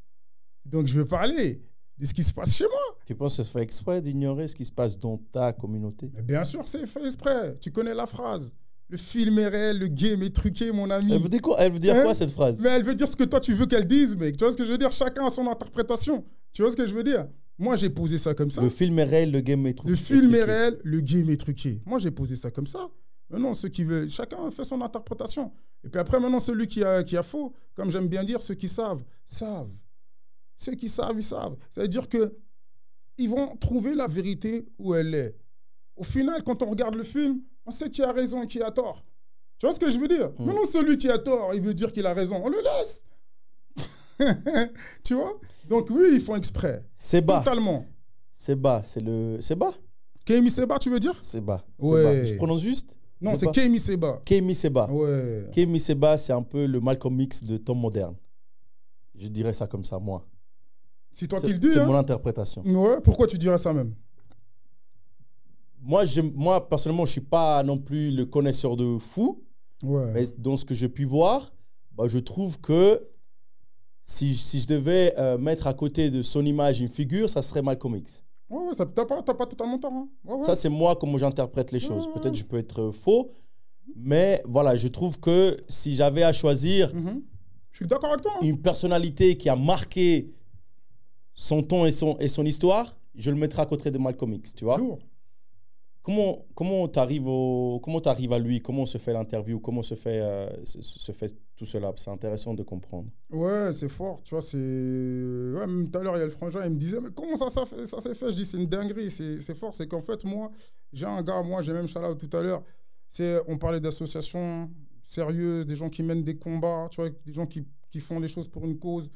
Donc, je veux parler de ce qui se passe chez moi. Tu penses que c'est fait exprès d'ignorer ce qui se passe dans ta communauté? Mais bien sûr, c'est fait exprès. Tu connais la phrase. Le film est réel, le game est truqué, mon ami. Elle veut dire quoi, quoi cette phrase? Mais elle veut dire ce que toi, tu veux qu'elle dise, mec. Tu vois ce que je veux dire? Chacun a son interprétation. Tu vois ce que je veux dire? Moi, j'ai posé ça comme ça. Le film est réel, le game est truqué. Le film est réel, le game est truqué. Moi, j'ai posé ça comme ça. Maintenant, ceux qui veulent, chacun fait son interprétation. Et puis après, maintenant, celui qui a faux, comme j'aime bien dire, ceux qui savent, savent. Ceux qui savent, ils savent. Ça veut dire qu'ils vont trouver la vérité où elle est. Au final, quand on regarde le film, on sait qui a raison et qui a tort. Tu vois ce que je veux dire? Maintenant, celui qui a tort, il veut dire qu'il a raison. On le laisse. Tu vois? Donc oui, ils font exprès. Seba. Totalement. Seba, c'est le... Seba? Kémy Seba, tu veux dire? Seba. Ouais. Je prononce juste? Non, c'est Kémy Seba. Kémy Seba. Ouais. Kémy Seba, c'est un peu le Malcolm X de temps moderne. Je dirais ça comme ça, moi. C'est toi qui le dis, c'est hein? mon interprétation. Ouais, pourquoi tu dirais ça même? moi, personnellement, je ne suis pas non plus le connaisseur de fou. Ouais. Mais dans ce que j'ai pu voir, bah, je trouve que si je devais mettre à côté de son image une figure, ça serait Malcolm X. Ouais, t'as pas totalement tort. Hein. Ouais. Ça, c'est moi, comment j'interprète les choses. Ouais. Peut-être je peux être faux, mais voilà, je trouve que si j'avais à choisir Je suis d'accord avec toi. Hein. une personnalité qui a marqué son ton et son histoire, je le mettrais à côté de Malcolm X, tu vois. Lourd. Comment t'arrives à lui? Comment se fait l'interview? Comment se fait tout cela? C'est intéressant de comprendre. Ouais, c'est fort, tu vois, c'est... Ouais, même tout à l'heure, il y a le frangin, il me disait, mais comment ça s'est fait? Je dis, c'est une dinguerie, c'est fort, c'est qu'en fait, moi, j'ai un gars, j'ai même shout-out tout à l'heure, on parlait d'associations sérieuses, des gens qui mènent des combats, tu vois, des gens qui font les choses pour une cause.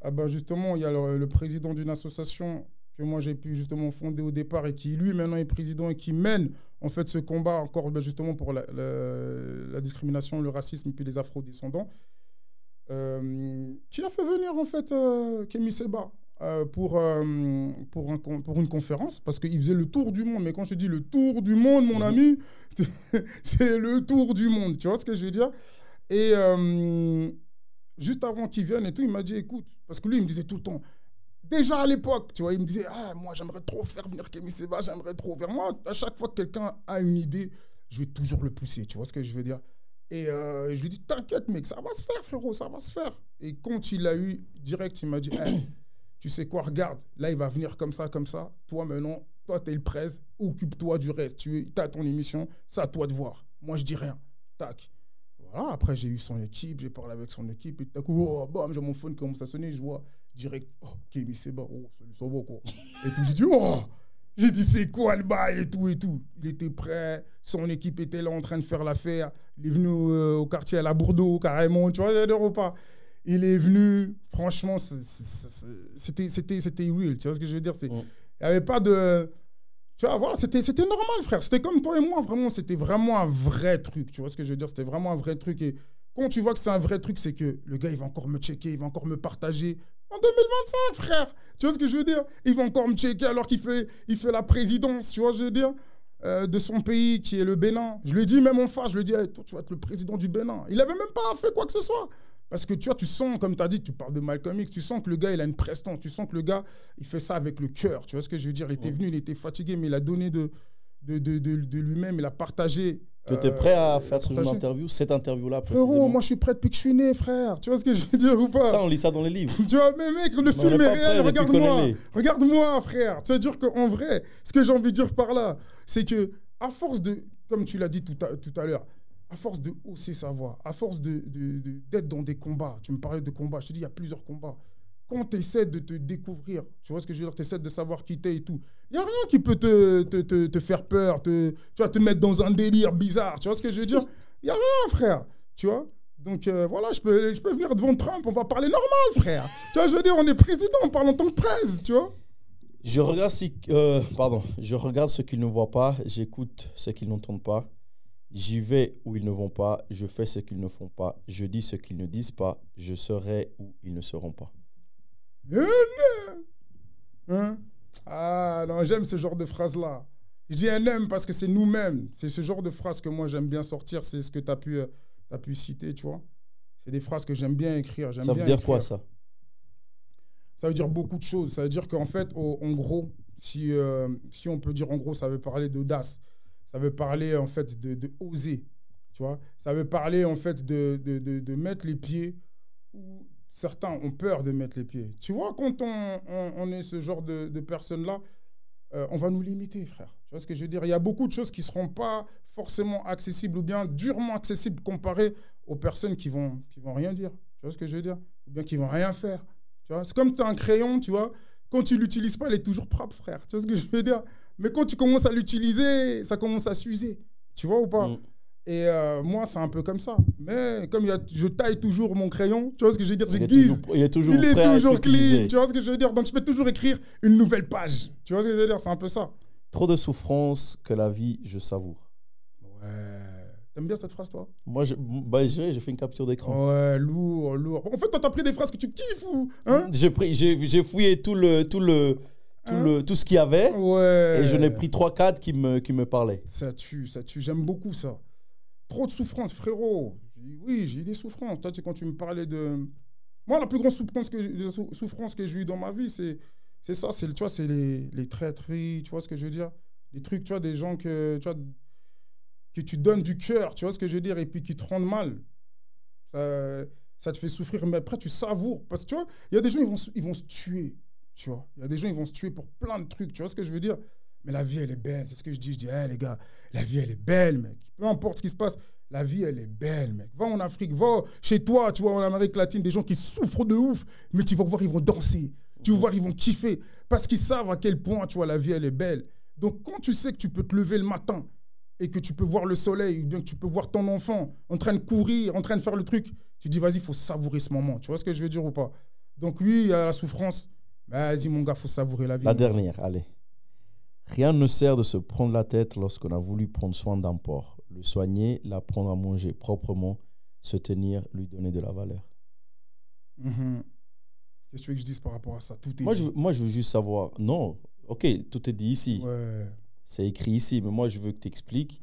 Ah ben justement, il y a le président d'une association que moi j'ai pu justement fonder au départ et qui lui maintenant est président et qui mène en fait ce combat encore justement pour la discrimination, le racisme et puis les afro-descendants, qui a fait venir en fait Kémy Séba pour une conférence parce qu'il faisait le tour du monde. Mais quand je dis le tour du monde, mon ami, c'est le tour du monde, tu vois ce que je veux dire? Et juste avant qu'il vienne et tout, il m'a dit écoute, parce que lui il me disait tout le temps, déjà à l'époque, tu vois, il me disait moi j'aimerais trop faire venir Kémy Séba, j'aimerais trop faire. Moi, à chaque fois que quelqu'un a une idée, je vais toujours le pousser, tu vois ce que je veux dire? Et je lui dis t'inquiète mec, ça va se faire frérot, ça va se faire. Et quand il l'a eu direct, il m'a dit tu sais quoi, regarde, là il va venir comme ça, toi maintenant, toi t'es le presse, occupe-toi du reste, tu as ton émission, c'est à toi de voir. Moi je dis rien, tac. Voilà, après j'ai eu son équipe, j'ai parlé avec son équipe, et tout à coup, bam, j'ai mon phone qui commence à sonner, je vois direct, Kémy Séba, salut, ça va quoi? Et tout, j'ai dit c'est quoi le bail et tout. Il était prêt, son équipe était là en train de faire l'affaire, il est venu au quartier à la Bourdeau, carrément, tu vois, il y a des repas. Il est venu, franchement, c'était real, tu vois ce que je veux dire? Il n'y avait pas de... Tu vois, voilà, c'était normal, frère. C'était comme toi et moi, vraiment. C'était vraiment un vrai truc. Tu vois ce que je veux dire? C'était vraiment un vrai truc. Et quand tu vois que c'est un vrai truc, c'est que le gars, il va encore me checker, il va encore me partager. En 2025, frère. Tu vois ce que je veux dire? Il va encore me checker alors qu'il fait la présidence, tu vois ce que je veux dire? De son pays, qui est le Bénin. Je lui ai dit, même en face, je lui ai dit, hey, toi, tu vas être le président du Bénin. Il n'avait même pas fait quoi que ce soit. Parce que tu vois, tu sens, comme tu as dit, tu parles de Malcolm X, tu sens que le gars, il a une prestance. Tu sens que le gars, il fait ça avec le cœur. Tu vois ce que je veux dire? Il était venu, il était fatigué, mais il a donné de lui-même, il a partagé. Tu étais prêt à faire ce genre d'interview, cette interview-là précisément? Frérot, moi je suis prêt depuis que je suis né, frère. Tu vois ce que je veux dire ou pas? Ça, on lit ça dans les livres. Tu vois, mais mec, le film est réel, regarde-moi. Regarde-moi, frère. Ça veut dire qu'en vrai, ce que j'ai envie de dire par là, c'est que, à force de, comme tu l'as dit tout à l'heure, à force de hausser sa voix, à force d'être dans des combats, tu me parlais de combats, je te dis, il y a plusieurs combats. Quand tu essaies de te découvrir, tu vois ce que je veux dire, tu essaies de savoir qui t'es et tout, il n'y a rien qui peut te faire peur, tu vois, te mettre dans un délire bizarre, tu vois ce que je veux dire? Il n'y a rien, frère, tu vois? Donc voilà, je peux venir devant Trump, on va parler normal, frère. Tu vois, je veux dire, on est président, on parle en tant que presse, tu vois? Je regarde ce qu'ils ne voient pas, j'écoute ce qu'ils n'entendent pas. J'y vais où ils ne vont pas, je fais ce qu'ils ne font pas, je dis ce qu'ils ne disent pas, je serai où ils ne seront pas. Hein? Ah non, j'aime ce genre de phrases-là. Je dis un homme parce que c'est nous-mêmes. C'est ce genre de phrases que moi j'aime bien sortir, c'est ce que tu as pu citer, tu vois. C'est des phrases que j'aime bien écrire. Ça veut dire quoi ça? Ça veut dire beaucoup de choses. Ça veut dire qu'en fait, en gros, si on peut dire en gros, ça veut parler d'audace. Ça veut parler en fait de oser, tu vois. Ça veut parler en fait de mettre les pieds où certains ont peur de mettre les pieds. Tu vois, quand on est ce genre de personnes-là, on va nous limiter, frère. Tu vois ce que je veux dire? Il y a beaucoup de choses qui ne seront pas forcément accessibles ou bien durement accessibles comparées aux personnes qui vont rien dire. Tu vois ce que je veux dire? Ou bien qui vont rien faire. Tu vois? C'est comme tu as un crayon, tu vois. Quand tu ne l'utilises pas, il est toujours propre, frère. Tu vois ce que je veux dire? Mais quand tu commences à l'utiliser, ça commence à s'user. Tu vois ou pas? Et moi, c'est un peu comme ça. Mais comme je taille toujours mon crayon, tu vois ce que je veux dire? Il est toujours clean. Tu vois ce que je veux dire? Donc, je peux toujours écrire une nouvelle page. Tu vois ce que je veux dire? C'est un peu ça. Trop de souffrance que la vie, je savoure. Ouais. T'aimes bien cette phrase, toi? Moi, j'ai fait une capture d'écran. Ouais, lourd. En fait, toi, t'as pris des phrases que tu kiffes ou... Hein? J'ai fouillé tout le tout ce qu'il y avait. Ouais. Et je n'ai pris 3-4 qui me parlaient. Ça tue. J'aime beaucoup ça. Trop de souffrance, frérot. Oui, j'ai des souffrances. Toi, quand tu me parlais de... Moi, la plus grande souffrance que j'ai eue dans ma vie, c'est ça. Tu vois, c'est les traîtreries. Tu vois ce que je veux dire? Des trucs, tu vois, des gens que tu donnes du cœur. Tu vois ce que je veux dire? Et puis qui te rendent mal. Ça te fait souffrir. Mais après, tu savoures. Parce que tu vois, il y a des gens, ils vont se tuer. Tu vois, il y a des gens, ils vont se tuer pour plein de trucs. Tu vois ce que je veux dire? Mais la vie, elle est belle. C'est ce que je dis. Je dis, hey, les gars, la vie, elle est belle, mec. Peu importe ce qui se passe, la vie, elle est belle, mec. Va en Afrique, va chez toi, tu vois, en Amérique latine, des gens qui souffrent de ouf. Mais tu vas voir, ils vont danser. Tu vas voir, ils vont kiffer. Parce qu'ils savent à quel point, tu vois, la vie, elle est belle. Donc, quand tu sais que tu peux te lever le matin et que tu peux voir le soleil, ou bien que tu peux voir ton enfant en train de courir, en train de faire le truc, tu dis, vas-y, il faut savourer ce moment. Tu vois ce que je veux dire ou pas? Donc, oui, il y a la souffrance. Vas-y, mon gars, il faut savourer la vie. La dernière, allez. Rien ne sert de se prendre la tête lorsqu'on a voulu prendre soin d'un porc, le soigner, l'apprendre à manger proprement, se tenir, lui donner de la valeur. Qu'est-ce que tu veux que je dise par rapport à ça? Tout est dit. Moi, je veux juste savoir. Non, ok, tout est dit ici. Ouais. C'est écrit ici, mais moi, je veux que tu expliques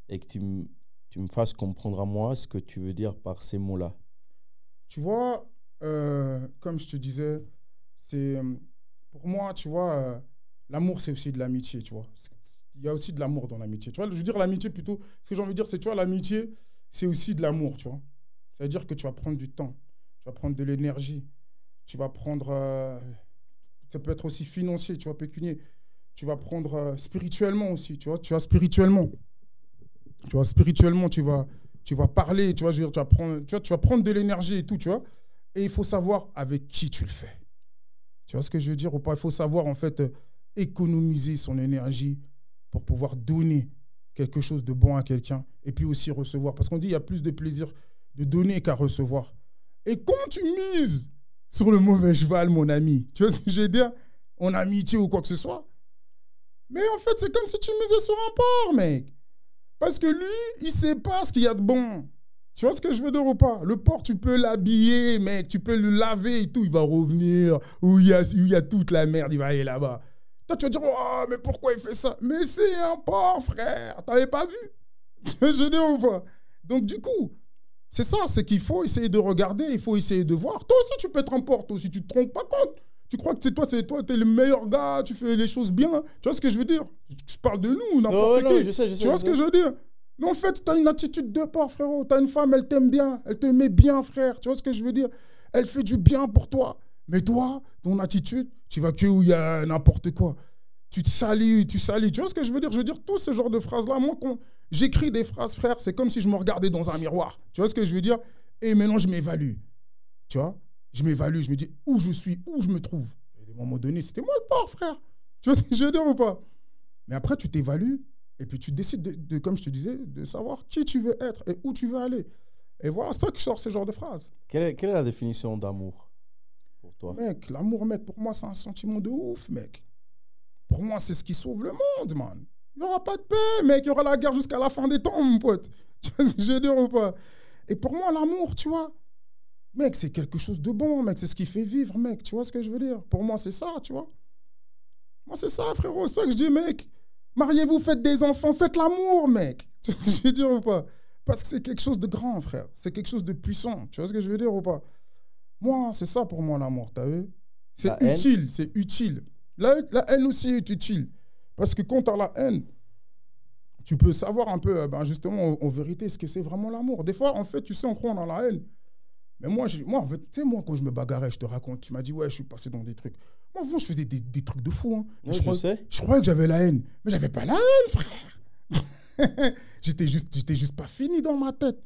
et que tu me fasses comprendre à moi ce que tu veux dire par ces mots-là. Tu vois, comme je te disais, c'est pour moi, tu vois, l'amour, c'est aussi de l'amitié, tu vois. Il y a aussi de l'amour dans l'amitié. Tu vois, je veux dire l'amitié plutôt, ce que j'ai envie de dire, c'est, tu vois, l'amitié, c'est aussi de l'amour, tu vois. Ça veut dire que tu vas prendre du temps, tu vas prendre de l'énergie, tu vas prendre, ça peut être aussi financier, tu vois, pécunier. Tu vas prendre spirituellement aussi, tu vois, spirituellement, tu vas parler, tu vois, je veux dire, tu vas prendre de l'énergie et tout, tu vois. Et il faut savoir avec qui tu le fais. Tu vois ce que je veux dire ou pas? Il faut savoir, en fait, économiser son énergie pour pouvoir donner quelque chose de bon à quelqu'un et puis aussi recevoir. Parce qu'on dit qu'il y a plus de plaisir de donner qu'à recevoir. Et quand tu mises sur le mauvais cheval, mon ami, tu vois ce que je veux dire? En amitié ou quoi que ce soit. Mais en fait, c'est comme si tu misais sur un porc, mec. Parce que lui, il sait pas ce qu'il y a de bon. Tu vois ce que je veux dire ou pas? Le porc, tu peux l'habiller, mec, tu peux le laver et tout, il va revenir, où il y a toute la merde, il va aller là-bas. Toi, tu vas dire, oh, mais pourquoi il fait ça? Mais c'est un porc, frère, t'avais pas vu? Je veux dire ou pas? Donc, du coup, c'est ça, c'est qu'il faut essayer de regarder, il faut essayer de voir. Toi aussi, tu peux être un porc, toi aussi, tu te trompes pas compte. Tu crois que c'est toi, t'es le meilleur gars, tu fais les choses bien. Tu vois ce que je veux dire? Je parle de nous, n'importe qui. Non, je sais. Tu vois ce que je veux dire? Mais en fait, tu as une attitude de porc, frérot. Tu as une femme, elle t'aime bien. Elle te met bien, frère. Tu vois ce que je veux dire? Elle fait du bien pour toi. Mais toi, ton attitude, tu vas que où il y a n'importe quoi. Tu te salis. Tu vois ce que je veux dire? Je veux dire, tout ce genre de phrases-là, moi, quand j'écris des phrases, frère, c'est comme si je me regardais dans un miroir. Tu vois ce que je veux dire? Et maintenant, je m'évalue. Tu vois? Je m'évalue. Je me dis où je suis, où je me trouve. Et à un moment donné, c'était moi le porc, frère. Tu vois ce que je veux dire ou pas? Mais après, tu t'évalues. Et puis tu décides, comme je te disais, de savoir qui tu veux être et où tu veux aller. Et voilà, c'est toi qui sors ce genre de phrases. Quelle est la définition d'amour pour toi? Mec, l'amour, mec, pour moi, c'est un sentiment de ouf, mec. Pour moi, c'est ce qui sauve le monde, man. Il n'y aura pas de paix, mec. Il y aura la guerre jusqu'à la fin des temps, mon pote. Tu vois ce que je veux dire ou pas? Et pour moi, l'amour, tu vois, mec, c'est quelque chose de bon, mec. C'est ce qui fait vivre, mec. Tu vois ce que je veux dire? Pour moi, c'est ça, tu vois. Moi, c'est ça, frérot. C'est ça que je dis, mec. Mariez-vous, faites des enfants, faites l'amour, mec. Tu vois ce que je veux dire ou pas? Parce que c'est quelque chose de grand, frère. C'est quelque chose de puissant. Tu vois ce que je veux dire ou pas? Moi, c'est ça pour moi, l'amour, t'as vu? C'est utile, c'est utile. La haine aussi est utile. Parce que quand t'as la haine, tu peux savoir un peu, justement, en vérité, ce que c'est vraiment l'amour. Des fois, en fait, tu sais, on croit dans la haine. Mais moi, en fait, tu sais, moi, quand je me bagarrais, je te raconte, tu m'as dit, ouais, je suis passé dans des trucs. Moi, avant, je faisais des trucs de fou. Hein. Ouais, je croyais que j'avais la haine. Mais j'avais pas la haine, frère. j'étais juste pas fini dans ma tête.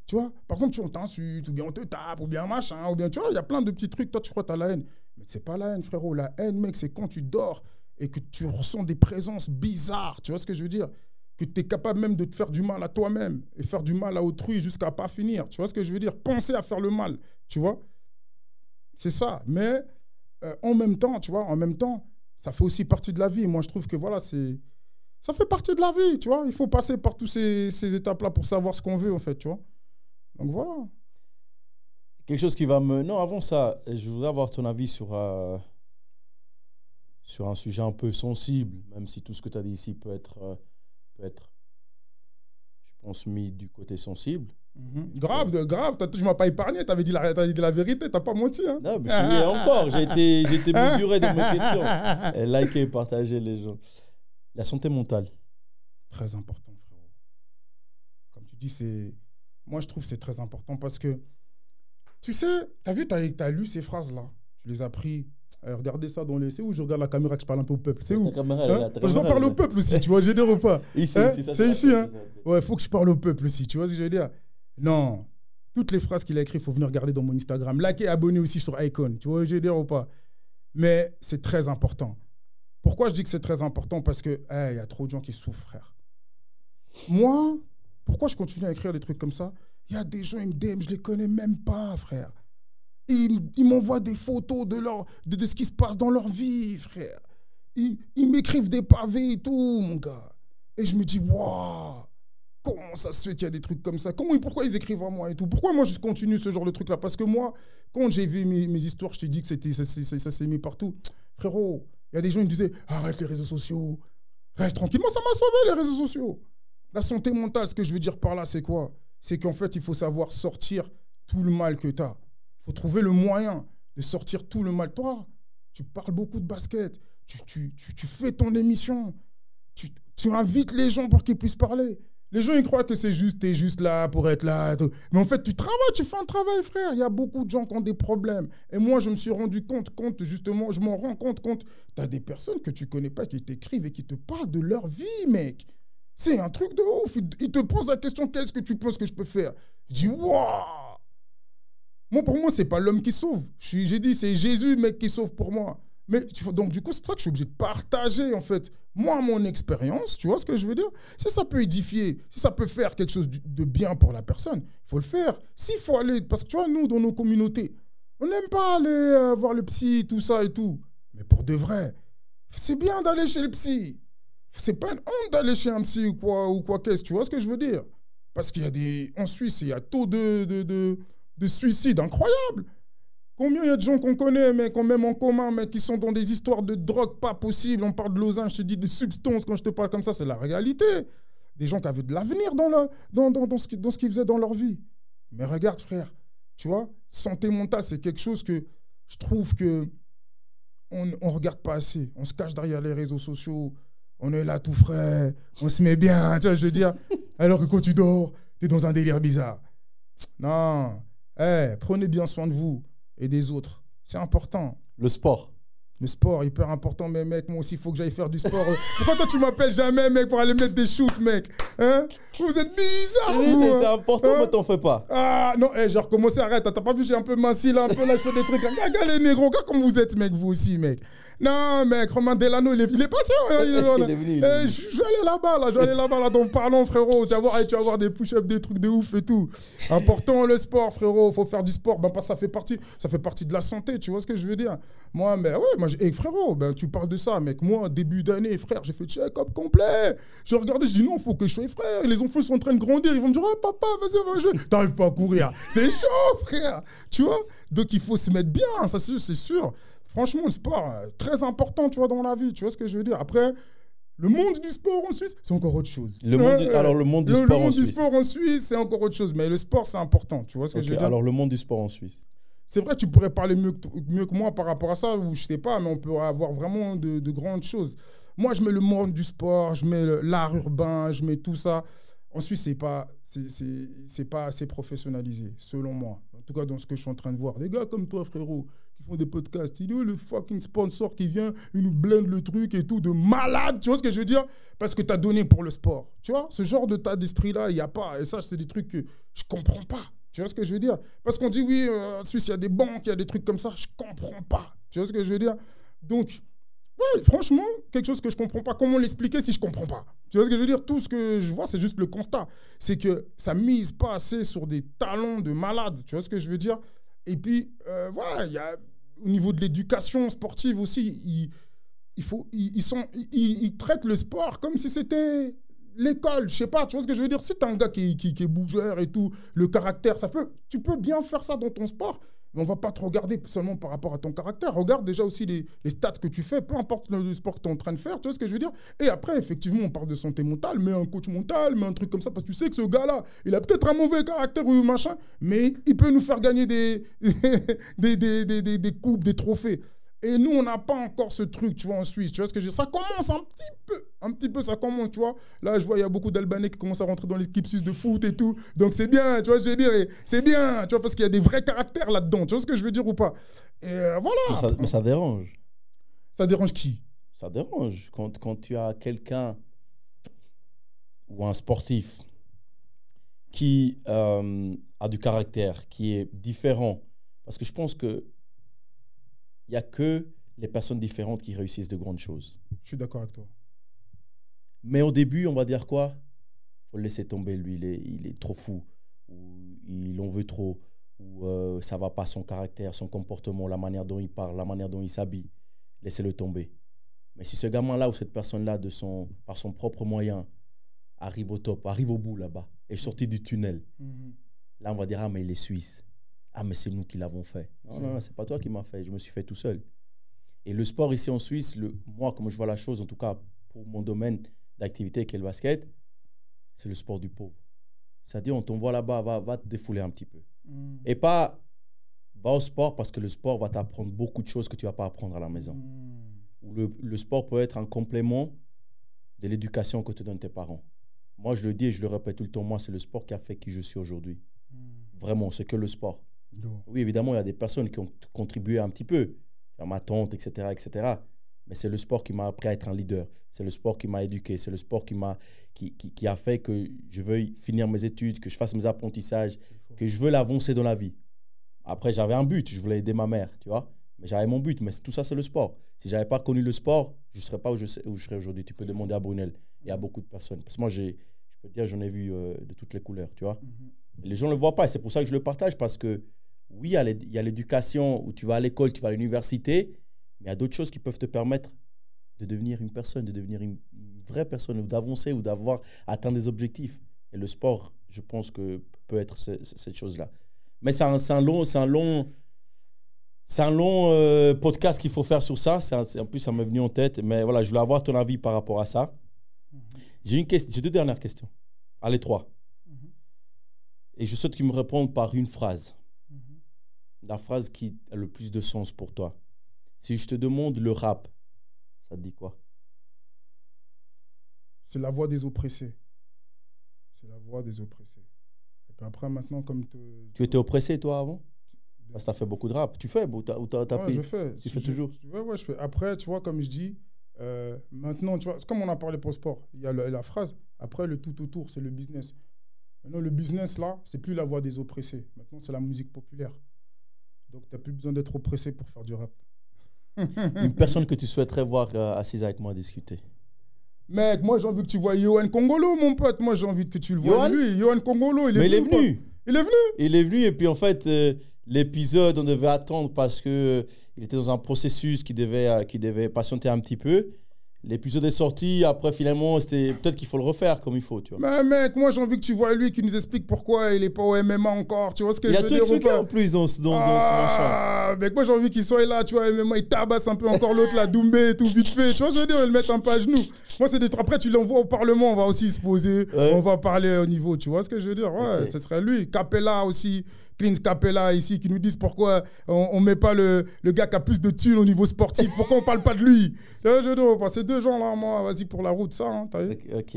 Tu vois, par exemple, on t'insulte, ou bien on te tape, ou bien machin, ou bien, tu vois, il y a plein de petits trucs. Toi, tu crois que t'as la haine. Mais c'est pas la haine, frérot. La haine, mec, c'est quand tu dors et que tu ressens des présences bizarres. Tu vois ce que je veux dire? Que tu es capable même de te faire du mal à toi-même et faire du mal à autrui jusqu'à pas finir. Tu vois ce que je veux dire? Penser à faire le mal, tu vois? C'est ça. Mais en même temps, tu vois, ça fait aussi partie de la vie. Moi, je trouve que voilà, ça fait partie de la vie, tu vois? Il faut passer par toutes ces étapes-là pour savoir ce qu'on veut, en fait, tu vois? Donc voilà. Quelque chose qui va me... Non, avant ça, je voudrais avoir ton avis sur sur un sujet un peu sensible, même si tout ce que tu as dit ici peut être, je pense, mis du côté sensible. Grave, tu m'as pas épargné, t'as dit la vérité, t'as pas menti. Hein. Non, mais je suis encore, j'ai été mesuré dans mes questions. Et likez, partagez les gens. La santé mentale. Très important, frérot. Comme tu dis, moi je trouve que c'est très important parce que, tu sais, t'as vu, t'as lu ces phrases-là, tu les as pris. Regardez ça dans les... C'est où je regarde la caméra que je parle un peu au peuple. C'est où je dois parler au peuple aussi, tu vois, j'ai des repas. C'est ici, hein. Ouais, il faut que je parle au peuple aussi, tu vois ce que je veux dire. Non, toutes les phrases qu'il a écrites, il faut venir regarder dans mon Instagram. Likez et abonnez aussi sur Icon, tu vois ce que je veux dire ou pas. Mais c'est très important. Pourquoi je dis que c'est très important? Parce que y a trop de gens qui souffrent, frère. Moi, pourquoi je continue à écrire des trucs comme ça? Il y a des gens, ils me DM, je les connais même pas, frère. Ils m'envoient des photos de ce qui se passe dans leur vie, frère. Ils m'écrivent des pavés et tout, mon gars. Et je me dis, waouh, comment ça se fait qu'il y a des trucs comme ça? Pourquoi ils écrivent à moi et tout? Pourquoi moi je continue ce genre de truc-là? Parce que moi, quand j'ai vu mes histoires, je te dis que ça s'est mis partout. Frérot, il y a des gens qui me disaient, arrête les réseaux sociaux. Reste tranquille. Moi, ça m'a sauvé, les réseaux sociaux. La santé mentale, ce que je veux dire par là, c'est quoi? C'est qu'en fait, il faut savoir sortir tout le mal que tu as. Il faut trouver le moyen de sortir tout le mal. Toi, tu parles beaucoup de basket. Tu fais ton émission. Tu invites les gens pour qu'ils puissent parler. Les gens, ils croient que t'es juste là pour être là. Mais en fait, tu travailles, tu fais un travail, frère. Il y a beaucoup de gens qui ont des problèmes. Et moi, je me suis rendu compte, justement, je m'en rends compte. Tu as des personnes que tu connais pas qui t'écrivent et qui te parlent de leur vie, mec. C'est un truc de ouf. Ils te posent la question, qu'est-ce que tu penses que je peux faire? Je dis, waouh! Pour moi, c'est pas l'homme qui sauve. J'ai dit, c'est Jésus, mec, qui sauve pour moi. Mais donc, du coup, c'est pour ça que je suis obligé de partager, en fait, moi, mon expérience, tu vois ce que je veux dire? Si ça peut édifier, si ça peut faire quelque chose de bien pour la personne, il faut le faire. S'il faut aller, parce que tu vois, nous, dans nos communautés, on n'aime pas aller voir le psy, tout ça et tout. Mais pour de vrai, c'est bien d'aller chez le psy. C'est pas une honte d'aller chez un psy ou quoi qu'est-ce, tu vois ce que je veux dire? Parce qu'il y a en Suisse, il y a taux de suicide incroyable. Combien il y a de gens qu'on connaît, mais qu'on met en commun, mais qui sont dans des histoires de drogue pas possible. On parle de Lausanne, je te dis de substances, quand je te parle comme ça, c'est la réalité. Des gens qui avaient de l'avenir dans ce qu'ils faisaient dans leur vie. Mais regarde, frère, tu vois, santé mentale, c'est quelque chose que je trouve que on regarde pas assez. On se cache derrière les réseaux sociaux. On est là tout frais, on se met bien, tu vois, je veux dire. Alors que quand tu dors, tu es dans un délire bizarre. Non, prenez bien soin de vous et des autres. C'est important. Le sport, hyper important, mais mec, moi aussi, il faut que j'aille faire du sport. Pourquoi toi, tu m'appelles jamais, mec, pour aller mettre des shoots, mec? Hein? Vous êtes bizarre, c'est important, mais t'en fais pas. Ah, non, j'ai recommencé, arrête. T'as pas vu, j'ai un peu minci, là, un peu là, je fais des trucs. Regarde les négros, regarde comme vous êtes, mec, vous aussi, mec. Non, mec, Romain Delano, il est patient. Hein, je vais aller là-bas, là, donc parlons, frérot. Tu vas voir des push-ups, des trucs de ouf et tout. Important, le sport, frérot. Faut faire du sport. Ça fait partie de la santé, tu vois ce que je veux dire? Moi, frérot, tu parles de ça, mec. Moi, début d'année, frère, j'ai fait check-up complet. J'ai regardé, je dis non, faut que je sois frère. Les enfants sont en train de grandir. Ils vont me dire, oh, papa, vas-y, on va jouer. T'arrives pas à courir. C'est chaud, frère. Tu vois? Donc, il faut se mettre bien, ça, c'est sûr. Franchement, le sport, très important, tu vois, dans la vie. Tu vois ce que je veux dire? Après, le monde du sport en Suisse, c'est encore autre chose. Le monde du sport en Suisse, c'est encore autre chose. Mais le sport, c'est important. Tu vois ce que je veux dire? Alors, le monde du sport en Suisse. C'est vrai, tu pourrais parler mieux que moi par rapport à ça, ou je sais pas, mais on peut avoir vraiment de grandes choses. Moi, je mets le monde du sport, je mets l'art urbain, je mets tout ça. En Suisse, c'est pas assez professionnalisé, selon moi. En tout cas, dans ce que je suis en train de voir. Des gars comme toi, frérot, qui font des podcasts, il y a le fucking sponsor qui vient, il nous blende le truc et tout, de malade, tu vois ce que je veux dire? Parce que tu as donné pour le sport. Tu vois, ce genre de tas d'esprit-là, il n'y a pas. Et ça, c'est des trucs que je comprends pas. Tu vois ce que je veux dire? Parce qu'on dit, oui, en Suisse, il y a des banques, il y a des trucs comme ça. Je comprends pas. Tu vois ce que je veux dire? Donc, ouais, franchement, quelque chose que je comprends pas. Comment l'expliquer si je comprends pas? Tu vois ce que je veux dire? Tout ce que je vois, c'est juste le constat. C'est que ça mise pas assez sur des talents de malades. Tu vois ce que je veux dire? Et puis, voilà, il y a, au niveau de l'éducation sportive aussi, ils traitent le sport comme si c'était l'école, je sais pas, tu vois ce que je veux dire? Si t'es un gars qui est bougeur et tout, le caractère, tu peux bien faire ça dans ton sport, Mais on ne va pas te regarder seulement par rapport à ton caractère. Regarde déjà aussi les stats que tu fais, peu importe le sport que tu es en train de faire, tu vois ce que je veux dire? Et après, effectivement, on parle de santé mentale, mais un coach mental, mais un truc comme ça, parce que tu sais que ce gars-là, il a peut-être un mauvais caractère ou machin, mais il peut nous faire gagner des coupes, des trophées. Et nous, on n'a pas encore ce truc, tu vois, en Suisse. Tu vois ce que je veux dire? Ça commence un petit peu, ça commence, tu vois. Là, je vois, il y a beaucoup d'Albanais qui commencent à rentrer dans l'équipe suisse de foot et tout. Donc, c'est bien, tu vois ce que je veux dire? Et c'est bien, tu vois, parce qu'il y a des vrais caractères là-dedans. Tu vois ce que je veux dire ou pas? Et voilà. Mais ça dérange. Ça dérange qui? Ça dérange. Quand tu as quelqu'un ou un sportif qui a du caractère, qui est différent. Parce que je pense que il n'y a que les personnes différentes qui réussissent de grandes choses. Je suis d'accord avec toi. Mais au début, on va dire quoi? Il faut le laisser tomber, lui, il est trop fou, ou il en veut trop, ou ça ne va pas son caractère, son comportement, la manière dont il parle, la manière dont il s'habille. Laissez-le tomber. Mais si ce gamin-là ou cette personne-là, par son propre moyen, arrive au top, arrive au bout là-bas, est sorti du tunnel, là, on va dire, ah, mais il est suisse. Ah, mais c'est nous qui l'avons fait. Non, c'est pas toi qui m'as fait. Je me suis fait tout seul. Et le sport ici en Suisse, moi, comme je vois la chose, en tout cas pour mon domaine d'activité qui est le basket, c'est le sport du pauvre. C'est-à-dire, on t'envoie là-bas, va te défouler un petit peu. Et pas, va au sport parce que le sport va t'apprendre beaucoup de choses que tu ne vas pas apprendre à la maison. Ou le sport peut être un complément de l'éducation que te donnent tes parents. Moi, je le dis et je le répète tout le temps, moi, c'est le sport qui a fait qui je suis aujourd'hui. Vraiment, c'est que le sport. Oui, évidemment, il y a des personnes qui ont contribué un petit peu, ma tante, etc., etc. Mais c'est le sport qui m'a appris à être un leader. C'est le sport qui m'a éduqué. C'est le sport qui a fait que je veuille finir mes études, que je fasse mes apprentissages, que je veux l'avancer dans la vie. Après, j'avais un but. Je voulais aider ma mère, tu vois. Mais j'avais mon but. Mais tout ça, c'est le sport. Si je n'avais pas connu le sport, je ne serais pas où je serais aujourd'hui. Tu peux demander à Brunel. Il y a beaucoup de personnes. Parce que moi, je peux te dire, j'en ai vu de toutes les couleurs, tu vois. Et les gens ne le voient pas. Et c'est pour ça que je le partage parce que oui, il y a l'éducation où tu vas à l'école, tu vas à l'université, mais il y a d'autres choses qui peuvent te permettre de devenir une personne, de devenir une vraie personne, ou d'avancer, ou d'avoir atteint des objectifs. Et le sport, je pense que peut être cette chose-là. Mais c'est un long podcast qu'il faut faire sur ça. En plus, ça m'est venu en tête. Mais voilà, je voulais avoir ton avis par rapport à ça. J'ai deux dernières questions. Allez, 3. Et je souhaite qu'ils me répondent par une phrase. La phrase qui a le plus de sens pour toi. Si je te demande le rap, ça te dit quoi? C'est la voix des oppressés. C'est la voix des oppressés. Et puis après, maintenant, comme... Tu étais oppressé, toi, avant? Parce que tu as fait beaucoup de rap. Tu fais? Je fais. Tu fais toujours? Ouais, je fais. Après, tu vois, comme je dis, maintenant, tu vois, comme on a parlé pour le sport, il y a la phrase. Après, le tout autour, c'est le business. Maintenant, le business, là, c'est plus la voix des oppressés. Maintenant, c'est la musique populaire. Donc, tu n'as plus besoin d'être oppressé pour faire du rap. Une personne que tu souhaiterais voir assise avec moi discuter? Mec, moi, j'ai envie que tu vois Yohan Kongolo, mon pote. Moi, j'ai envie que tu le vois. Lui, Yohan Kongolo, il est venu. Il est venu. Il est venu et puis, en fait, l'épisode, on devait attendre parce qu'il était dans un processus qui devait patienter un petit peu. L'épisode est sorti, après finalement, peut-être qu'il faut le refaire comme il faut, tu vois. Mais mec, moi j'ai envie que tu vois lui qui nous explique pourquoi il est pas au MMA encore, tu vois ce que je veux dire? Il a tout expliqué en plus dans ce machin. Mec, moi j'ai envie qu'il soit là, tu vois, MMA, il tabasse un peu encore l'autre, la Doumbé et tout, vite fait, tu vois ce que je veux dire? Il le met un peu à genoux. Moi c'est des trucs, après tu l'envoies au Parlement, on va aussi se poser, on va parler au niveau, tu vois ce que je veux dire? Ouais, ce serait lui. Capella aussi. Clint Capella ici qui nous disent pourquoi on ne met pas le gars qui a plus de thunes au niveau sportif. Pourquoi on ne parle pas de lui? Ces deux gens-là, moi, vas-y pour la route, ça. Hein, t'as vu? Ok.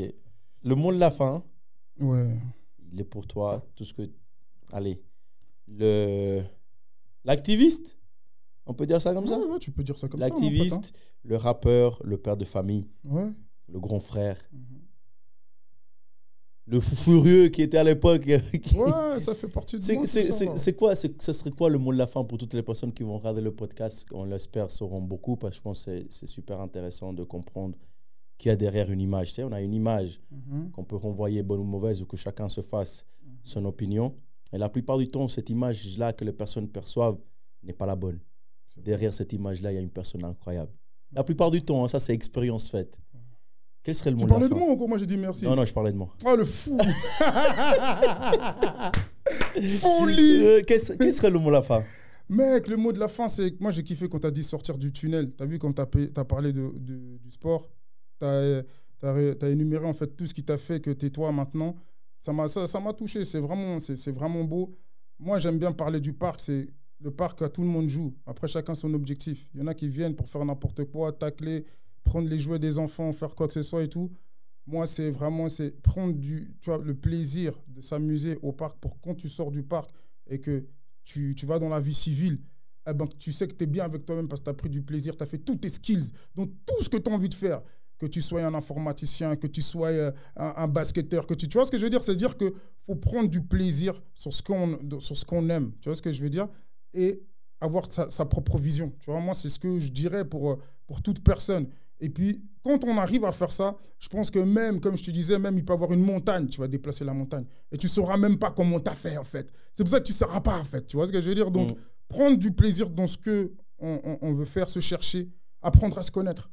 Le mot de la fin, ouais. Il est pour toi. Tout ce que... Allez. L'activiste, on peut dire ça comme ça? Ouais, tu peux dire ça comme ça. L'activiste, le rappeur, le père de famille, le grand frère. Le fou furieux qui était à l'époque. Ouais, ça fait partie de moi. Ça serait quoi le mot de la fin pour toutes les personnes qui vont regarder le podcast? On l'espère sauront beaucoup parce que je pense que c'est super intéressant de comprendre qu'il y a derrière une image. Tu sais, on a une image qu'on peut renvoyer bonne ou mauvaise ou que chacun se fasse son opinion. Et la plupart du temps, cette image-là que les personnes perçoivent n'est pas la bonne. Derrière cette image-là, il y a une personne incroyable. La plupart du temps, ça c'est expérience faite. Quel serait le mot de la fin? Tu parlais de moi ou quoi? Moi j'ai dit merci. Non, je parlais de moi. Oh le fou. Folie. Quel serait le mot de la fin? Mec, le mot de la fin, c'est que moi, j'ai kiffé quand tu as dit sortir du tunnel. Tu as vu quand tu as parlé du sport. Tu as énuméré en fait tout ce qui t'a fait que tu es toi maintenant. Ça m'a touché. C'est vraiment beau. Moi, j'aime bien parler du parc. C'est le parc à tout le monde joue. Après, chacun son objectif. Il y en a qui viennent pour faire n'importe quoi, tacler, prendre les jouets des enfants, faire quoi que ce soit et tout. Moi, c'est prendre le plaisir de s'amuser au parc pour quand tu sors du parc et que tu vas dans la vie civile, eh ben, tu sais que tu es bien avec toi-même parce que tu as pris du plaisir, tu as fait tous tes skills, donc tout ce que tu as envie de faire, que tu sois un informaticien, que tu sois un basketteur, tu vois ce que je veux dire? C'est-à-dire qu'il faut prendre du plaisir sur ce qu'on aime, tu vois ce que je veux dire? Et avoir sa propre vision. Tu vois, moi, c'est ce que je dirais pour toute personne. Et puis, quand on arrive à faire ça, je pense que même, comme je te disais, même il peut y avoir une montagne, tu vas déplacer la montagne. Et tu ne sauras même pas comment tu as fait, en fait. C'est pour ça que tu ne sauras pas, en fait. Tu vois ce que je veux dire? Donc, prendre du plaisir dans ce qu'on veut faire, se chercher, apprendre à se connaître.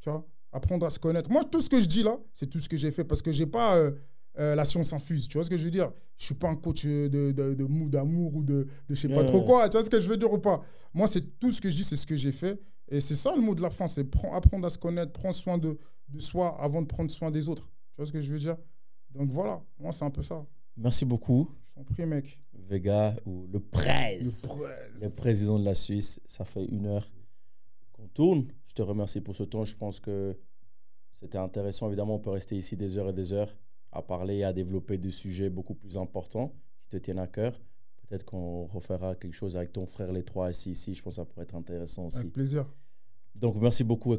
Tu vois? Apprendre à se connaître. Moi, tout ce que je dis là, c'est tout ce que j'ai fait parce que je n'ai pas la science infuse. Tu vois ce que je veux dire? Je ne suis pas un coach d'amour ou de je ne sais pas trop quoi. Tu vois ce que je veux dire ou pas? Moi, c'est tout ce que je dis, c'est ce que j'ai fait. Et c'est ça le mot de la fin, c'est apprendre à se connaître, prendre soin de soi avant de prendre soin des autres. Tu vois ce que je veux dire? Donc voilà, moi c'est un peu ça. Merci beaucoup. Je t'en prie, mec. Vega, ou le président de la Suisse, ça fait 1 heure qu'on tourne. Je te remercie pour ce temps. Je pense que c'était intéressant. Évidemment, on peut rester ici des heures et des heures à parler et à développer des sujets beaucoup plus importants qui te tiennent à cœur. Peut-être qu'on refera quelque chose avec ton frère, les trois, ici. Je pense que ça pourrait être intéressant aussi. Avec plaisir. Donc, merci beaucoup et